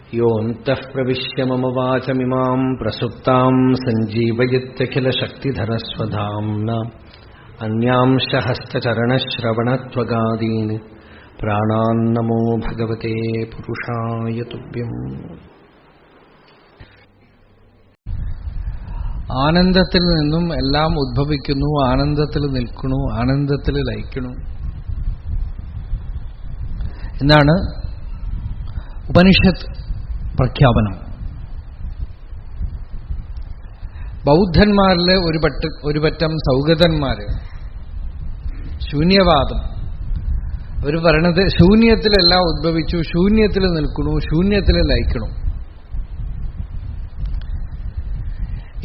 योऽन्तः प्रविश्य मम वाचमिमां प्रसुप्तां सञ्जीवयत्यखिलशक्तिधरस्वधाम्ना अन्यांश हस्तचरणश्रवणत्वगादीन् प्राणान्नमो भगवते पुरुषाय तुभ्यम्. ആനന്ദത്തിൽ നിന്നും എല്ലാം ഉദ്ഭവിക്കുന്നു, ആനന്ദത്തിൽ നിൽക്കുന്നു, ആനന്ദത്തിൽ ലയിക്കുന്നു എന്നാണ് ഉപനിഷത്ത് പ്രഖ്യാപനം. ബൗദ്ധന്മാരിലെ ഒരു പറ്റം സൗഗതന്മാര് ശൂന്യവാദം, അവർ പറയണത് ശൂന്യത്തിലെല്ലാം ഉദ്ഭവിച്ചു, ശൂന്യത്തിൽ നിൽക്കണു, ശൂന്യത്തിൽ ലയിക്കണു.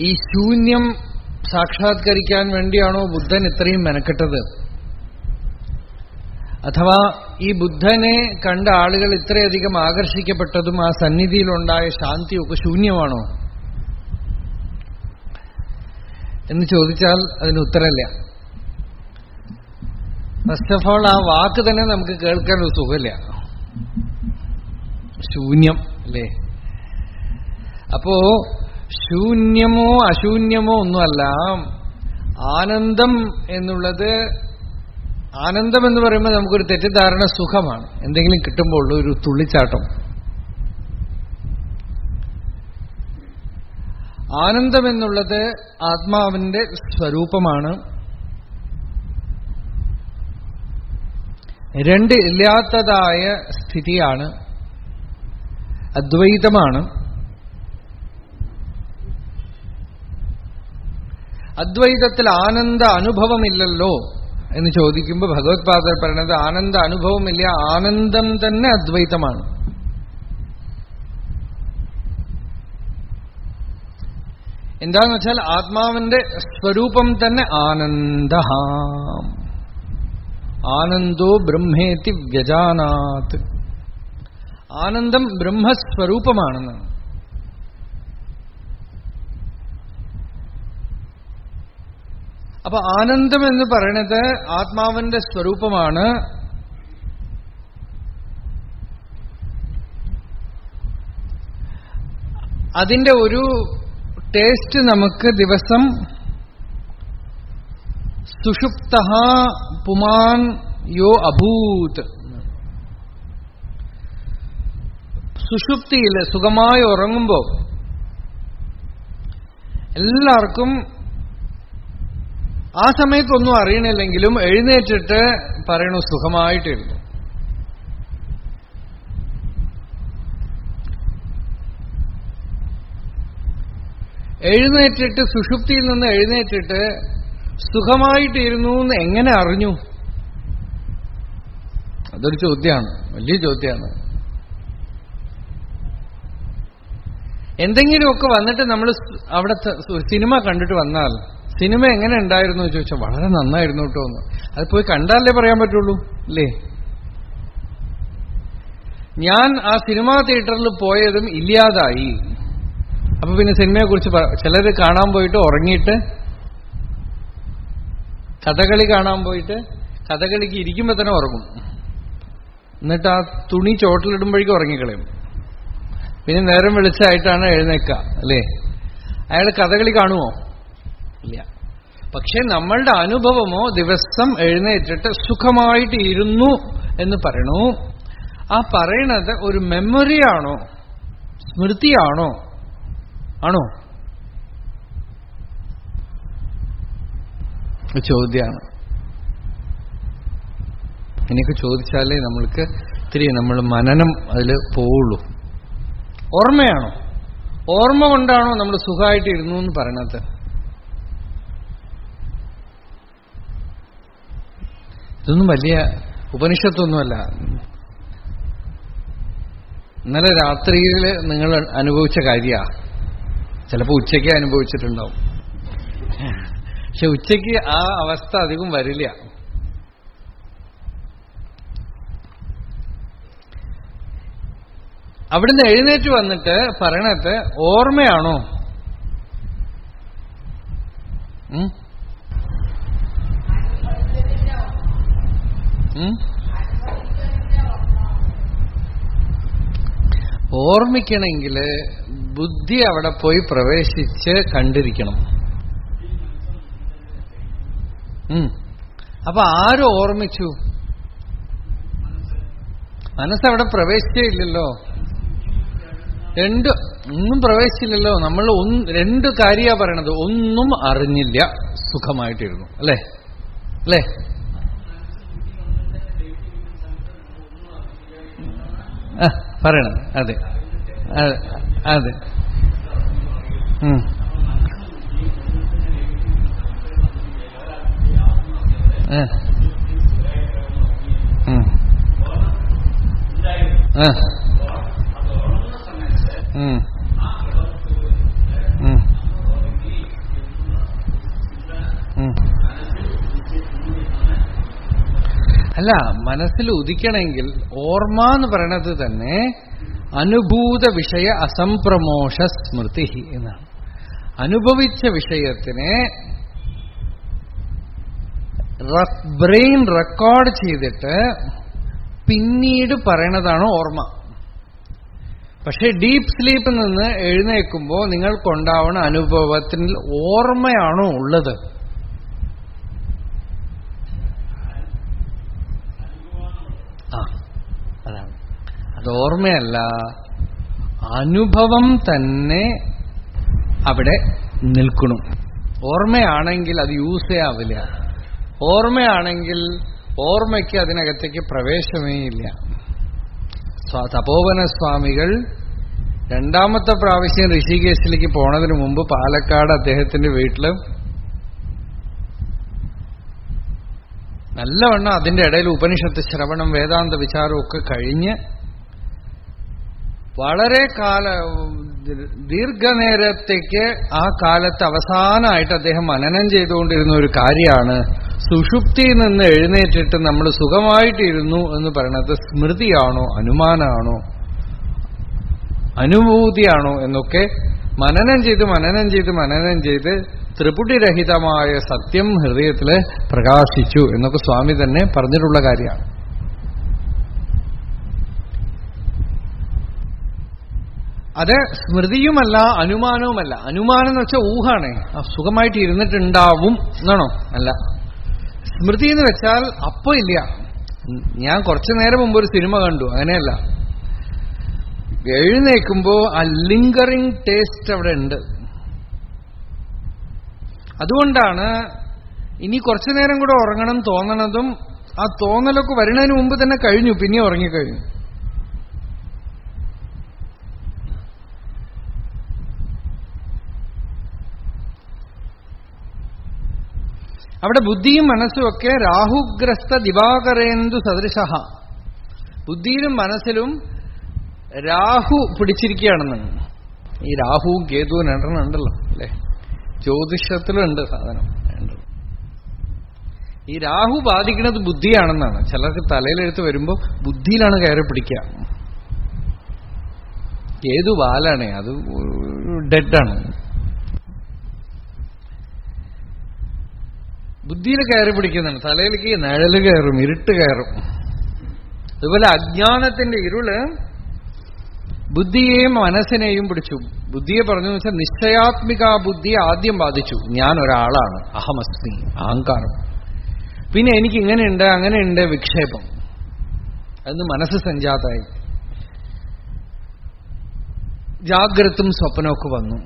ഈ ശൂന്യം സാക്ഷാത്കരിക്കാൻ വേണ്ടിയാണോ ബുദ്ധൻ ഇത്രയും മെനക്കെട്ടത്? അഥവാ ഈ ബുദ്ധനെ കണ്ട ആളുകൾ ഇത്രയധികം ആകർഷിക്കപ്പെട്ടതും ആ സന്നിധിയിലുണ്ടായ ശാന്തിയൊക്കെ ശൂന്യമാണോ എന്ന് ചോദിച്ചാൽ അതിന് ഉത്തരമില്ല. ഫസ്റ്റ് ഓഫ് ഓൾ ആ വാക്ക് തന്നെ നമുക്ക് കേൾക്കാൻ ഒരു സുഖമില്ല. ശൂന്യം അല്ലേ? അപ്പോ ശൂന്യമോ അശൂന്യമോ ഒന്നുമല്ല. ആനന്ദം എന്നുള്ളത്, ആനന്ദം എന്ന് പറയുമ്പോൾ നമുക്കൊരു തെറ്റിദ്ധാരണ സുഖമാണ്, എന്തെങ്കിലും കിട്ടുമ്പോൾ ഒരു തുള്ളിച്ചാട്ടം. ആനന്ദം എന്നുള്ളത് ആത്മാവിന്റെ സ്വരൂപമാണ്. രണ്ട് ഇല്ലാത്തതായ സ്ഥിതിയാണ്, അദ്വൈതമാണ്. അദ്വൈതത്തിൽ ആനന്ദ അനുഭവമില്ലല്ലോ എന്ന് ചോദിക്കുമ്പോൾ ഭഗവത്പാദർ പറയുന്നത് ആനന്ദ അനുഭവമില്ല, ആനന്ദം തന്നെ അദ്വൈതമാണ്. എന്താന്ന് വെച്ചാൽ ആത്മാവിന്റെ സ്വരൂപം തന്നെ ആനന്ദ. ആനന്ദോ ബ്രഹ്മേതി വ്യജാനാത്. ആനന്ദം ബ്രഹ്മസ്വരൂപമാണെന്ന്. അപ്പൊ ആനന്ദം എന്ന് പറയുന്നത് ആത്മാവിന്റെ സ്വരൂപമാണ്. അതിന്റെ ഒരു ടേസ്റ്റ് നമുക്ക് ദിവസം സുഷുപ്തഃ പുമാൻ യോ അഭൂത്. സുഷുപ്തിയിൽ സുഖമായി ഉറങ്ങുമ്പോ എല്ലാവർക്കും ആ സമയത്തൊന്നും അറിയണില്ലെങ്കിലും എഴുന്നേറ്റിട്ട് പറയണു സുഖമായിട്ടിരുന്നു. എഴുന്നേറ്റിട്ട് സുഷുപ്തിയിൽ നിന്ന് എഴുന്നേറ്റിട്ട് സുഖമായിട്ടിരുന്നു എന്ന് എങ്ങനെ അറിഞ്ഞു? അതൊരു ചോദ്യമാണ്, വലിയ ചോദ്യമാണ്. എന്തെങ്കിലുമൊക്കെ വന്നിട്ട് നമ്മൾ അവിടെ സിനിമ കണ്ടിട്ട് വന്നാൽ സിനിമ എങ്ങനെ ഉണ്ടായിരുന്നു ചോദിച്ചാൽ വളരെ നന്നായിരുന്നു കേട്ടോ എന്ന്. അത് പോയി കണ്ടാലേ പറയാൻ പറ്റുള്ളൂ അല്ലേ? ഞാൻ ആ സിനിമാ തിയേറ്ററിൽ പോയതും ഇല്ലാതായി. അപ്പൊ പിന്നെ സിനിമയെ കുറിച്ച് ചിലർ കാണാൻ പോയിട്ട് ഉറങ്ങിയിട്ട്, കഥകളി കാണാൻ പോയിട്ട് കഥകളിക്ക് ഇരിക്കുമ്പോ തന്നെ ഉറങ്ങും, എന്നിട്ട് ആ തുണി ചോട്ടിലിടുമ്പോഴേക്കും ഉറങ്ങിക്കളയും. പിന്നെ നേരം വെളിച്ചായിട്ടാണ് എഴുന്നേക്കുക അല്ലേ? അയാൾ കഥകളി കാണുമോ? ഇല്ല. പക്ഷെ നമ്മളുടെ അനുഭവമോ ദിവസം എഴുന്നേറ്റിട്ട് സുഖമായിട്ട് ഇരുന്നു എന്ന് പറയണു. ആ പറയണത് ഒരു മെമ്മറിയാണോ, സ്മൃതിയാണോ? ആണോ? ചോദ്യമാണ്. എനിക്ക് ചോദിച്ചാലേ നമ്മൾക്ക് ഇത്തിരി നമ്മൾ മനനം അതിൽ പോവുള്ളൂ. ഓർമ്മയാണോ? ഓർമ്മ കൊണ്ടാണോ നമ്മൾ സുഖമായിട്ട് ഇരുന്നു എന്ന് പറയണത്? ഇതൊന്നും വലിയ ഉപനിഷത്തൊന്നുമല്ല. ഇന്നലെ രാത്രിയിൽ നിങ്ങൾ അനുഭവിച്ച കാര്യമാണ്. ചിലപ്പോൾ ഉച്ചയ്ക്ക് അനുഭവിച്ചിട്ടുണ്ടാവും, പക്ഷെ ഉച്ചയ്ക്ക് ആ അവസ്ഥ അധികം വരില്ല. അവിടുന്ന് എഴുന്നേറ്റ് വന്നിട്ട് പറയണത് ഓർമ്മയാണോ? ഓർമ്മിക്കണമെങ്കിൽ ബുദ്ധി അവിടെ പോയി പ്രവേശിച്ച് കണ്ടിരിക്കണം. അപ്പൊ ആരും ഓർമ്മിച്ചു? മനസ്സവിടെ പ്രവേശിച്ചേ ഇല്ലല്ലോ. ഒന്നും പ്രവേശിച്ചില്ലല്ലോ. നമ്മൾ രണ്ട് കാര്യമാണ് പറയണത്. ഒന്നും അറിഞ്ഞില്ല, സുഖമായിട്ടിരുന്നു. അല്ലേ അല്ലേ? പറയണം. അതെ അതെ അതെ. അല്ല, മനസ്സിൽ ഉദിക്കണമെങ്കിൽ ഓർമ്മ എന്ന് പറയണത് തന്നെ അനുഭൂത വിഷയ അസംപ്രമോഷ സ്മൃതി എന്നാണ്. അനുഭവിച്ച വിഷയത്തിനെ ബ്രെയിൻ റെക്കോർഡ് ചെയ്തിട്ട് പിന്നീട് പറയണതാണ് ഓർമ്മ. പക്ഷെ ഡീപ്പ് സ്ലീപ്പിൽ നിന്ന് എഴുന്നേൽക്കുമ്പോൾ നിങ്ങൾക്കുണ്ടാവുന്ന അനുഭവത്തിൽ ഓർമ്മയാണോ ഉള്ളത്? അതാണ്. അത് ഓർമ്മയല്ല, അനുഭവം തന്നെ അവിടെ നിൽക്കണം. ഓർമ്മയാണെങ്കിൽ അത് യൂസ് ചെയ്യാവില്ല. ഓർമ്മയാണെങ്കിൽ ഓർമ്മയ്ക്ക് അതിനകത്തേക്ക് പ്രവേശമേ ഇല്ല. തപോവന സ്വാമികൾ രണ്ടാമത്തെ പ്രാവശ്യം ഋഷികേശിലേക്ക് പോണതിന് മുമ്പ് പാലക്കാട് അദ്ദേഹത്തിന്റെ വീട്ടില് നല്ലവണ്ണം അതിന്റെ ഇടയിൽ ഉപനിഷത്ത് ശ്രവണം, വേദാന്ത വിചാരവും ഒക്കെ കഴിഞ്ഞ് വളരെ ദീർഘനേരത്തേക്ക് ആ കാലത്ത് അവസാനമായിട്ട് അദ്ദേഹം മനനം ചെയ്തുകൊണ്ടിരുന്ന ഒരു കാര്യമാണ് സുഷുപ്തിയിൽ നിന്ന് എഴുന്നേറ്റിട്ട് നമ്മൾ സുഖമായിട്ടിരുന്നു എന്ന് പറയുന്നത് സ്മൃതിയാണോ, അനുമാനമാണോ, അനുഭൂതിയാണോ എന്നൊക്കെ മനനം ചെയ്ത് ത്രിപുടിരഹിതമായ സത്യം ഹൃദയത്തിൽ പ്രകാശിച്ചു എന്നൊക്കെ സ്വാമി തന്നെ പറഞ്ഞിട്ടുള്ള കാര്യമാണ്. അത് സ്മൃതിയുമല്ല അനുമാനവുമല്ല. അനുമാനം എന്ന് വെച്ചാൽ ഊഹാണ്. സുഖമായിട്ട് ഇരുന്നിട്ടുണ്ടാവും എന്നാണോ? അല്ല. സ്മൃതി എന്ന് വെച്ചാൽ അപ്പൊ ഇല്ല, ഞാൻ കുറച്ചു നേരം മുമ്പ് ഒരു സിനിമ കണ്ടു, അങ്ങനെയല്ല. എഴുന്നേൽക്കുമ്പോ ആ ലിങ്കറിങ് ടേസ്റ്റ് അവിടെ ഉണ്ട്. അതുകൊണ്ടാണ് ഇനി കുറച്ചു നേരം കൂടെ ഉറങ്ങണം തോന്നണതും ആ തോന്നലൊക്കെ വരുന്നതിന് മുമ്പ് തന്നെ കഴിഞ്ഞു, പിന്നെ ഉറങ്ങിക്കഴിഞ്ഞു. അവിടെ ബുദ്ധിയും മനസ്സുമൊക്കെ രാഹുഗ്രസ്ത ദിവാകരേന്ദു സദൃശ. ബുദ്ധിയിലും മനസ്സിലും രാഹു പിടിച്ചിരിക്കുകയാണെന്ന്. ഈ രാഹുവും കേതുവും രണ്ടെണ്ണം ഉണ്ടല്ലോ അല്ലെ, ജ്യോതിഷത്തിലുണ്ട് സാധനം. ഈ രാഹു ബാധിക്കുന്നത് ബുദ്ധിയാണെന്നാണ്. ചിലർക്ക് തലയിലെടുത്ത് വരുമ്പോൾ ബുദ്ധിയിലാണ് കയറി പിടിക്കുക. കേതു ബാലാണ്, അത് ഡെഡാണ്. ബുദ്ധിയിൽ കയറി പിടിക്കുന്നതാണ്. തലയിലേക്ക് നിഴല് കയറും, ഇരുട്ട് കയറും. അതുപോലെ അജ്ഞാനത്തിന്റെ ഇരുള് ബുദ്ധിയെയും മനസ്സിനെയും പിടിച്ചു. ബുദ്ധിയെ പറഞ്ഞു വെച്ചാൽ നിശ്ചയാത്മിക ബുദ്ധിയെ ആദ്യം ബാധിച്ചു. ഞാൻ ഒരാളാണ്, അഹമസ്മി, അഹങ്കാരം. പിന്നെ എനിക്ക് ഇങ്ങനെയുണ്ട് അങ്ങനെയുണ്ട് വിക്ഷേപം. അന്ന് മനസ്സ് സഞ്ജാതായി. ജാഗ്രതും സ്വപ്നമൊക്കെ വന്നു.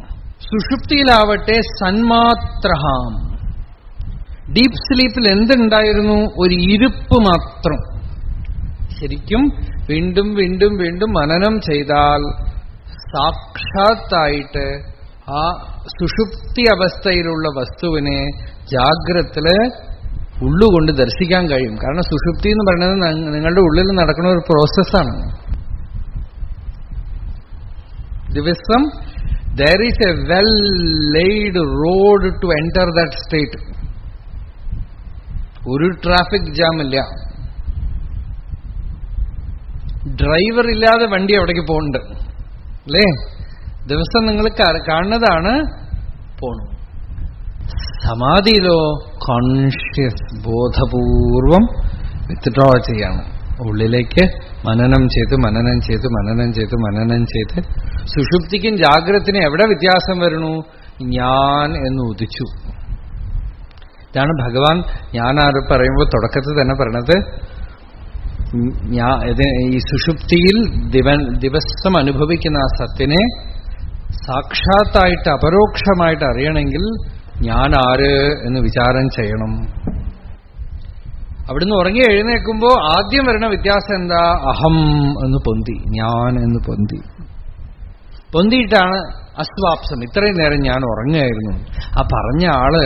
സുഷുപ്തിയിലാവട്ടെ സന്മാത്രഹാം. ഡീപ് സ്ലീപ്പിൽ എന്തുണ്ടായിരുന്നു? ഒരു ഇരുപ്പ് മാത്രം. ശരിക്കും വീണ്ടും വീണ്ടും വീണ്ടും മനനം ചെയ്താൽ സാക്ഷാത്തായിട്ട് ആ സുഷുപ്തി അവസ്ഥയിലുള്ള വസ്തുവിനെ ജാഗ്രതത്തില് ഉള്ളുകൊണ്ട് ദർശിക്കാൻ കഴിയും. കാരണം സുഷുപ്തി എന്ന് പറയുന്നത് നിങ്ങളുടെ ഉള്ളിൽ നടക്കുന്ന ഒരു പ്രോസസ്സാണ്. ദിവസം there is a well laid road to enter that state. ഒരു ട്രാഫിക് ജാം ഇല്ല, ഡ്രൈവർ ഇല്ലാതെ വണ്ടി അവിടേക്ക് പോകുന്നുണ്ട് അല്ലേ? ദിവസം നിങ്ങൾ കാണുന്നതാണ് പോണു. സമാധിയിലോ കോൺഷ്യസ് ബോധപൂർവം വിത്ഡ്രോ ചെയ്യാണ്. ഉള്ളിലേക്ക് മനനം ചെയ്ത് സുഷുപ്തിക്കും ജാഗ്രതത്തിനും എവിടെ വ്യത്യാസം വരണു? ഞാൻ എന്ന് ഉദിച്ചു. ഇതാണ് ഭഗവാൻ ഞാനാര് പറയുമ്പോൾ തുടക്കത്തിൽ തന്നെ പറയണത്. ഈ സുഷുപ്തിയിൽ ദിവസം അനുഭവിക്കുന്ന ആ സത്തിനെ സാക്ഷാത്തായിട്ട് അപരോക്ഷമായിട്ട് അറിയണമെങ്കിൽ ഞാൻ ആര് എന്ന് വിചാരം ചെയ്യണം. അവിടുന്ന് ഉറങ്ങി എഴുന്നേൽക്കുമ്പോൾ ആദ്യം വരുന്ന വ്യത്യാസം എന്താ? അഹം എന്ന് പൊന്തി, ഞാൻ എന്ന് പൊന്തിയിട്ടാണ് അസ്വാപ്സം. ഇത്രയും നേരം ഞാൻ ഉറങ്ങുകയായിരുന്നു. ആ പറഞ്ഞ ആള്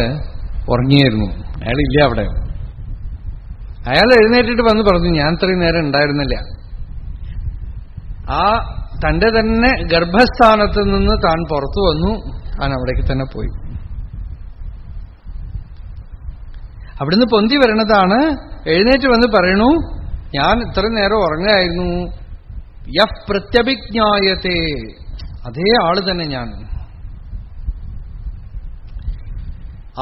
ഉറങ്ങിയായിരുന്നു, അയാളില്ല അവിടെ. അയാൾ എഴുന്നേറ്റിട്ട് വന്ന് പറഞ്ഞു, ഞാൻ ഇത്രയും നേരം ഉണ്ടായിരുന്നില്ല. ആ തന്റെ തന്നെ ഗർഭസ്ഥാനത്ത് നിന്ന് താൻ പുറത്തു വന്നു, താൻ അവിടേക്ക് തന്നെ പോയി. അവിടുന്ന് പൊന്തി വരണതാണ്. എഴുന്നേറ്റ് വന്ന് പറയണു, ഞാൻ ഇത്രയും നേരം ഉറങ്ങായിരുന്നു. യഃ പ്രത്യഭിജ്ഞായത്തെ, അതേ ആള് തന്നെ ഞാൻ.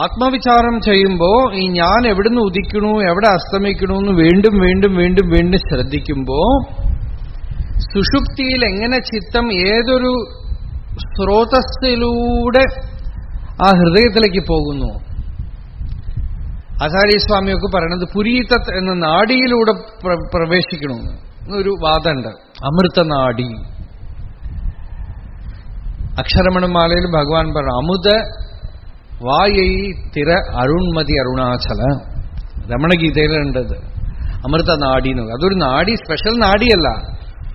ആത്മവിചാരം ചെയ്യുമ്പോ ഈ ഞാൻ എവിടുന്ന് ഉദിക്കണു എവിടെ അസ്തമിക്കണു എന്ന് വീണ്ടും വീണ്ടും വീണ്ടും വീണ്ടും ശ്രദ്ധിക്കുമ്പോ സുഷുപ്തിയിൽ എങ്ങനെ ചിത്തം ഏതൊരു സ്രോതസ്സിലൂടെ ആ ഹൃദയത്തിലേക്ക് പോകുന്നു. ആചാര്യസ്വാമിയൊക്കെ പറയണത് പുരീതത്ത് എന്ന നാഡിയിലൂടെ പ്രവേശിക്കണമെന്ന് എന്നൊരു വാദമുണ്ട്. അമൃതനാഡി. അക്ഷരമണമാലയിൽ ഭഗവാൻ പറഞ്ഞു, അമുത വായൈ തിര അരുൺമതി അരുണാചല. രമണഗീതയിലുണ്ടത് അമൃതനാഡി എന്ന്. അതൊരു നാഡി, സ്പെഷ്യൽ നാഡിയല്ല,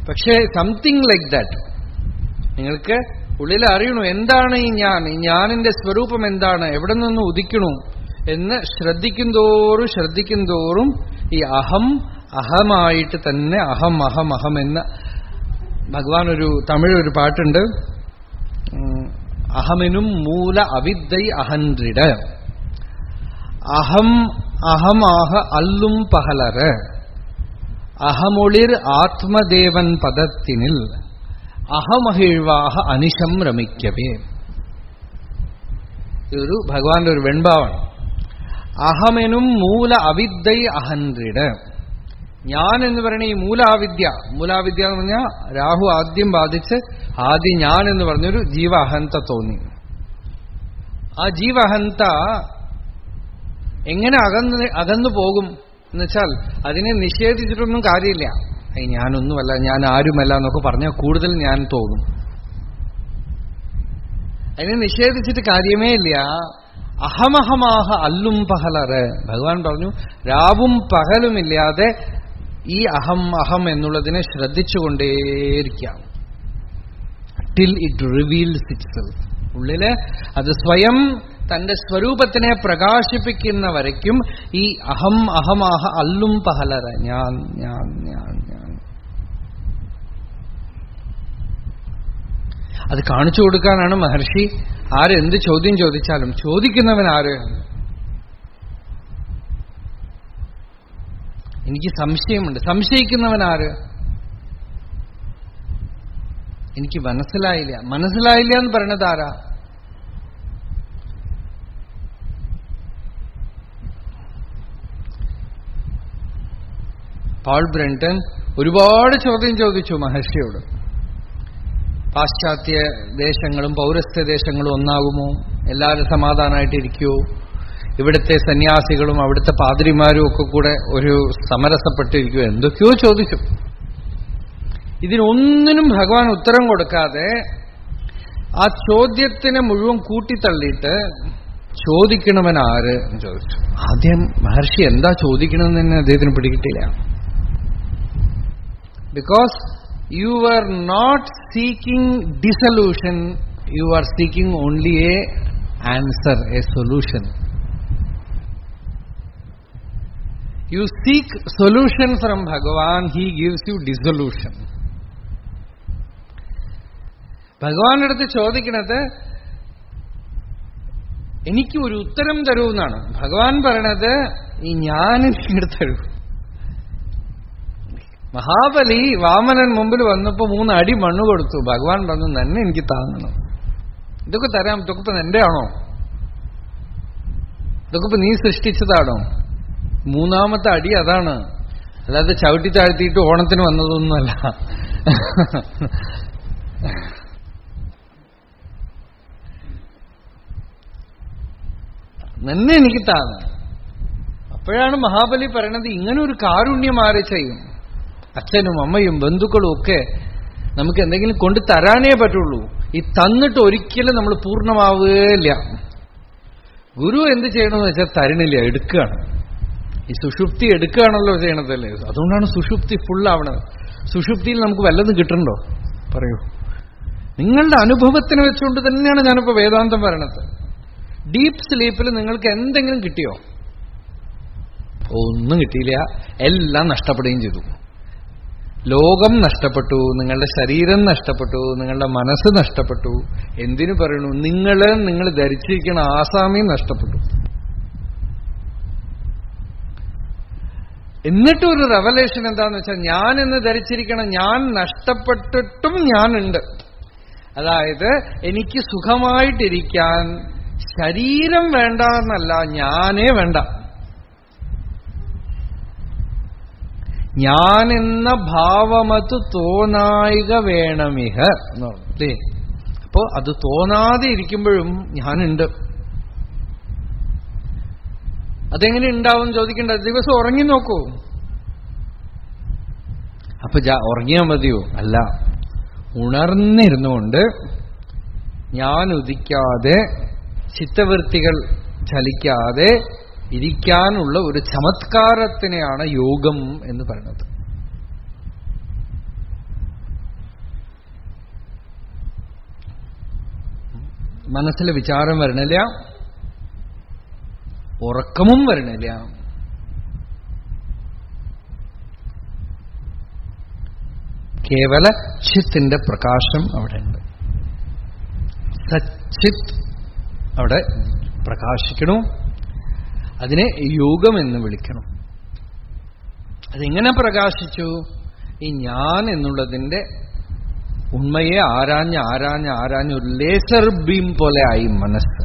പക്ഷേ സംതിങ് ലൈക്ക് ദാറ്റ്. നിങ്ങൾക്ക് ഉള്ളിൽ അറിയണു എന്താണ് ഈ ഞാൻ, ഈ ഞാനിന്റെ സ്വരൂപം എന്താണ്, എവിടെ നിന്ന് ഉദിക്കണു എന്ന് ശ്രദ്ധിക്കും തോറും ഈ അഹം അഹമായിട്ട് തന്നെ അഹം അഹം അഹം എന്ന ഭഗവാൻ തമിഴൊരു പാട്ടുണ്ട്. അഹമെനും മൂല അവിദ്യൈ അഹൻറിട അഹം അഹമാഹ അല്ലും പഹലര അഹമൊളിർ ആത്മദേവൻ പദത്തിനിൽ അഹമഹിഴ്വാഹ അനിശം രമിക്കവേ. ഇതൊരു ഭഗവാന്റെ ഒരു വെൺഭാവാണ്. അഹമെനും മൂല അവിദ്യൈ അഹൻറിട. ഞാൻ എന്ന് പറയുന്ന ഈ മൂലാവിദ്യ എന്ന് പറഞ്ഞാൽ രാഹു ആദ്യം ബാധിച്ച് ആദ്യം ഞാൻ എന്ന് പറഞ്ഞൊരു ജീവഅഹന്ത തോന്നി. ആ ജീവഅഹന്ത എങ്ങനെ അകന്നു പോകും എന്നുവെച്ചാൽ അതിനെ നിഷേധിച്ചിട്ടൊന്നും കാര്യമില്ല. ഞാനൊന്നുമല്ല, ഞാൻ ആരുമല്ല എന്നൊക്കെ പറഞ്ഞാൽ കൂടുതൽ ഞാൻ തോന്നും. അതിനെ നിഷേധിച്ചിട്ട് കാര്യമേ ഇല്ല. അഹമഹമാഹ അല്ലും പഹലറ്. ഭഗവാൻ പറഞ്ഞു, രാവും പകലുമില്ലാതെ ഈ അഹം അഹം എന്നുള്ളതിനെ ശ്രദ്ധിച്ചുകൊണ്ടേയിരിക്കാം. Till it reveals itself. ഉള്ളില് അത് സ്വയം തന്റെ സ്വരൂപത്തിനെ പ്രകാശിപ്പിക്കുന്ന വരയ്ക്കും ഈ അഹം അഹമാഹ അല്ലും പഹലറ, ഞാൻ ഞാൻ ഞാൻ ഞാൻ, അത് കാണിച്ചു കൊടുക്കാനാണ് മഹർഷി ആരെന്ത് ചോദ്യം ചോദിച്ചാലും ചോദിക്കുന്നവൻ ആര്? എനിക്ക് സംശയമുണ്ട്, സംശയിക്കുന്നവൻ ആര്? എനിക്ക് മനസ്സിലായില്ല എന്ന് പറയണത് ആരാ? പോൾ ബ്രണ്ടൻ ഒരുപാട് ചോദ്യം ചോദിച്ചു മഹർഷിയോട്. പാശ്ചാത്യ ദേശങ്ങളും പൗരസ്ത്യ ദേശങ്ങളും ഒന്നാകുമോ? എല്ലാവരും സമാധാനമായിട്ടിരിക്കുമോ? ഇവിടുത്തെ സന്യാസികളും അവിടുത്തെ പാതിരിമാരും ഒക്കെ കൂടെ ഒരു സമരസപ്പെട്ടിരിക്കുമോ? എന്തൊക്കെയോ ചോദിച്ചു. ഇതിനൊന്നിനും ഭഗവാൻ ഉത്തരം കൊടുക്കാതെ ആ ചോദ്യത്തിനെ മുഴുവൻ കൂട്ടിത്തള്ളിയിട്ട് ചോദിക്കണവൻ ആര് എന്ന് ചോദിച്ചു. ആദ്യം മഹർഷി എന്താ ചോദിക്കണമെന്ന് തന്നെ അദ്ദേഹത്തിന് പിടികിട്ടില്ല. Because you are not seeking dissolution, you are seeking only a answer, a solution. You seek solution from Bhagavan, he gives you dissolution. ഭഗവാന്റെ അടുത്ത് ചോദിക്കണത് എനിക്ക് ഒരു ഉത്തരം തരൂ എന്നാണ്. ഭഗവാൻ പറയണത് ഈ ഞാൻ എനിക്കിട്ട് തരൂ. മഹാബലി വാമനൻ മുമ്പിൽ വന്നപ്പോ 3 അടി മണ്ണ് കൊടുത്തു. ഭഗവാൻ പറഞ്ഞു, തന്നെ എനിക്ക് താങ്ങണം. ഇതൊക്കെ തരാം, ഇതൊക്കെ ഇപ്പൊ എന്റെ ആണോ? ഇതൊക്കെ ഇപ്പൊ നീ സൃഷ്ടിച്ചതാണോ? 3ാമത്തെ അടി അതാണ്. അല്ലാതെ ചവിട്ടി താഴ്ത്തിയിട്ട് ഓണത്തിന് വന്നതൊന്നുമല്ല. തന്നെ എനിക്ക് താന്ന്. അപ്പോഴാണ് മഹാബലി പറയണത്, ഇങ്ങനെ ഒരു കാരുണ്യം ആരെ ചെയ്യും? അച്ഛനും അമ്മയും ബന്ധുക്കളും ഒക്കെ നമുക്ക് എന്തെങ്കിലും കൊണ്ട് തരാനേ പറ്റുള്ളൂ. ഈ തന്നിട്ട് ഒരിക്കലും നമ്മൾ പൂർണ്ണമാവുകയില്ല. ഗുരു എന്ത് ചെയ്യണമെന്ന് വെച്ചാൽ തരണില്ല, എടുക്കുകയാണ്. ഈ സുഷുപ്തി എടുക്കുകയാണല്ലോ ചെയ്യണതല്ലേ. അതുകൊണ്ടാണ് സുഷുപ്തി ഫുള്ളാവണത്. സുഷുപ്തിയിൽ നമുക്ക് വല്ലതും കിട്ടണ്ടോ? പറയൂ. നിങ്ങളുടെ അനുഭവത്തിന് വെച്ചുകൊണ്ട് തന്നെയാണ് ഞാനിപ്പോ വേദാന്തം പറയണത്. ഡീപ്പ് സ്ലീപ്പിൽ നിങ്ങൾക്ക് എന്തെങ്കിലും കിട്ടിയോ? ഒന്നും കിട്ടിയില്ല. എല്ലാം നഷ്ടപ്പെടുകയും ചെയ്തു. ലോകം നഷ്ടപ്പെട്ടു, നിങ്ങളുടെ ശരീരം നഷ്ടപ്പെട്ടു, നിങ്ങളുടെ മനസ്സ് നഷ്ടപ്പെട്ടു. എന്തിനു പറയണു? നിങ്ങൾ ധരിച്ചിരിക്കുന്ന ആസാമിയും നഷ്ടപ്പെട്ടു. എന്നിട്ടൊരു റെവലേഷൻ എന്താന്ന് വെച്ചാൽ, ഞാൻ എന്ന് ധരിച്ചിരിക്കണം ഞാൻ നഷ്ടപ്പെട്ടിട്ടും ഞാനുണ്ട്. അതായത് എനിക്ക് സുഖമായിട്ടിരിക്കാൻ ശരീരം വേണ്ട എന്നല്ല, ഞാനേ വേണ്ട. ഞാനെന്ന ഭാവമത് തോന്നായിക വേണമിഹ എന്ന് പറഞ്ഞേ. അപ്പോ അത് തോന്നാതെ ഇരിക്കുമ്പോഴും ഞാനുണ്ട്. അതെങ്ങനെ ഉണ്ടാവും ചോദിക്കേണ്ട. ദിവസം ഉറങ്ങി നോക്കൂ. അപ്പൊ ഉറങ്ങിയാൽ മതിയോ? അല്ല, ഉണർന്നിരുന്നുകൊണ്ട് ഞാൻ ഉദിക്കാതെ ചിത്തവൃത്തികൾ ചലിക്കാതെ ഇരിക്കാനുള്ള ഒരു ചമത്കാരത്തിനെയാണ് യോഗം എന്ന് പറയുന്നത്. മനസ്സിൽ വിചാരം വരണില്ല, ഉറക്കമും വരണില്ല. കേവല ചിത്തിന്റെ പ്രകാശം അവിടെ ഉണ്ട്. സച്ചിത് അവിടെ പ്രകാശിക്കണം. അതിനെ യോഗം എന്ന് വിളിക്കണം. അതെങ്ങനെ പ്രകാശിച്ചു? ഈ ഞാൻ എന്നുള്ളതിന്റെ ഉണ്മയെ ആരാഞ്ഞ് ഒരു ലേസർ ബീം പോലെ ആയി മനസ്സ്.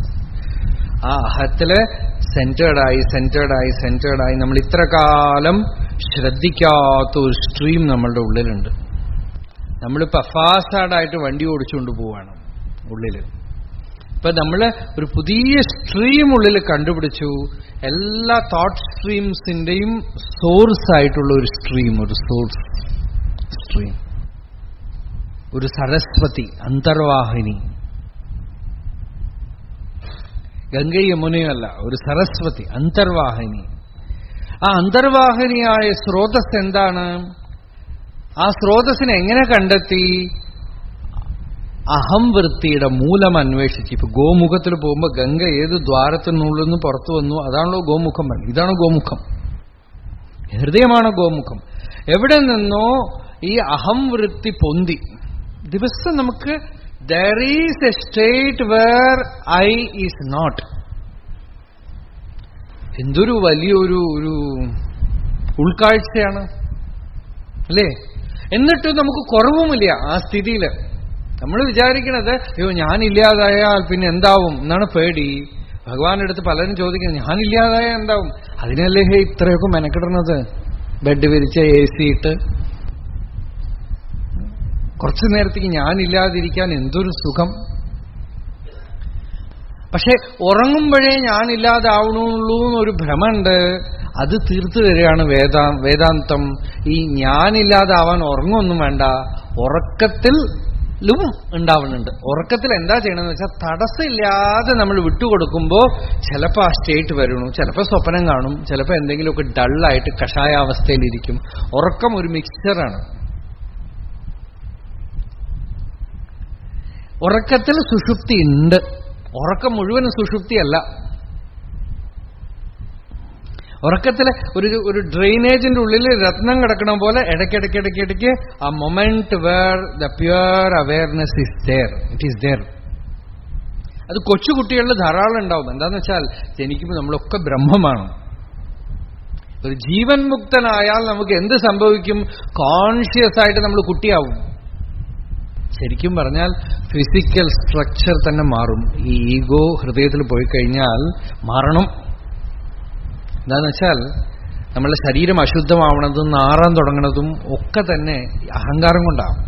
ആ അഹത്തില് സെന്റേർഡായി നമ്മൾ ഇത്ര കാലം ശ്രദ്ധിക്കാത്ത ഒരു സ്ട്രീം നമ്മളുടെ ഉള്ളിലുണ്ട്. നമ്മളിപ്പോ ഫാസ്റ്റായിട്ട് വണ്ടി ഓടിച്ചുകൊണ്ട് പോവാണ് ഉള്ളില്. ഇപ്പൊ നമ്മള് ഒരു പുതിയ സ്ട്രീം ഉള്ളിൽ കണ്ടുപിടിച്ചു. എല്ലാ തോട്ട് സ്ട്രീംസിന്റെയും സോഴ്സ് ആയിട്ടുള്ള ഒരു സ്ട്രീം, ഒരു സോഴ്സ് സ്ട്രീം, ഒരു സരസ്വതി, അന്തർവാഹിനി. ഗംഗയും യമുനയുമല്ല, ഒരു സരസ്വതി, അന്തർവാഹിനി. ആ അന്തർവാഹിനിയായ സ്രോതസ് എന്താണ്? ആ സ്രോതസ്സിനെ എങ്ങനെ കണ്ടെത്തി? അഹംവൃത്തിയുടെ മൂലം അന്വേഷിച്ച്. ഇപ്പൊ ഗോമുഖത്തിൽ പോകുമ്പോ ഗംഗ ഏത് ദ്വാരത്തിനുള്ളിൽ നിന്ന് പുറത്തു വന്നു, അതാണല്ലോ ഗോമുഖം. ഇതാണ് ഗോമുഖം, ഹൃദയമാണ് ഗോമുഖം. എവിടെ നിന്നോ ഈ അഹംവൃത്തി പൊന്തി. ദിവസം നമുക്ക് there is a state where I is not. എന്തൊരു വലിയൊരു ഉൾക്കാഴ്ചയാണ് അല്ലേ? എന്നിട്ട് നമുക്ക് കുറവുമില്ല ആ സ്ഥിതിയിൽ. നമ്മൾ വിചാരിക്കണത് അയ്യോ ഞാനില്ലാതായാൽ പിന്നെ എന്താവും എന്നാണ് പേടി. ഭഗവാന്റെ അടുത്ത് പലരും ചോദിക്കുന്നത് ഞാനില്ലാതായാൽ എന്താവും? അതിനല്ലേ ഇത്രയൊക്കെ മെനക്കിടുന്നത്, ബെഡ് വിരിച്ച AC ഇട്ട്. കുറച്ചു നേരത്തേക്ക് ഞാനില്ലാതിരിക്കാൻ എന്തൊരു സുഖം. പക്ഷെ ഉറങ്ങുമ്പോഴേ ഞാനില്ലാതാവണുള്ളൂ എന്നൊരു ഭ്രമമുണ്ട്. അത് തീർത്തു തരികയാണ് വേദാന്തം. ഈ ഞാനില്ലാതാവാൻ ഉറങ്ങൊന്നും വേണ്ട, ഉറക്കത്തിലും ഉണ്ടാവുന്നുണ്ട്. ഉറക്കത്തിൽ എന്താ ചെയ്യണമെന്ന് വെച്ചാൽ തടസ്സമില്ലാതെ നമ്മൾ വിട്ടുകൊടുക്കുമ്പോൾ ചിലപ്പോൾ ആ സ്റ്റേറ്റ് വരണു, ചിലപ്പോൾ സ്വപ്നം കാണും, ചിലപ്പോൾ എന്തെങ്കിലുമൊക്കെ ഡള്ളായിട്ട് കഷായാവസ്ഥയിലിരിക്കും. ഉറക്കം ഒരു മിക്സ്ചറാണ്. ഉറക്കത്തിൽ സുഷുപ്തി ഉണ്ട്. ഉറക്കം മുഴുവനും സുഷുപ്തിയല്ല. ഉറക്കത്തില് ഒരു ഡ്രെയിനേജിന്റെ ഉള്ളിൽ രത്നം കിടക്കണ പോലെ ഇടയ്ക്കിടയ്ക്ക് ആ moment where the pure awareness is there, it is there. അത് കൊച്ചുകുട്ടികളിൽ ധാരാളം ഉണ്ടാവും. എന്താന്ന് വെച്ചാൽ ജനിക്കുമ്പോൾ നമ്മളൊക്കെ ബ്രഹ്മമാണ്. ഒരു ജീവൻ മുക്തനായാൽ നമുക്ക് എന്ത് സംഭവിക്കും? കോൺഷ്യസ് ആയിട്ട് നമ്മൾ കുട്ടിയാവും. ശരിക്കും പറഞ്ഞാൽ ഫിസിക്കൽ സ്ട്രക്ചർ തന്നെ മാറും. ഈ ഈഗോ ഹൃദയത്തിൽ പോയി കഴിഞ്ഞാൽ മാറണം. എന്താന്ന് വെച്ചാൽ നമ്മളുടെ ശരീരം അശുദ്ധമാവണതും നാറാൻ തുടങ്ങണതും ഒക്കെ തന്നെ അഹങ്കാരം കൊണ്ടാവും.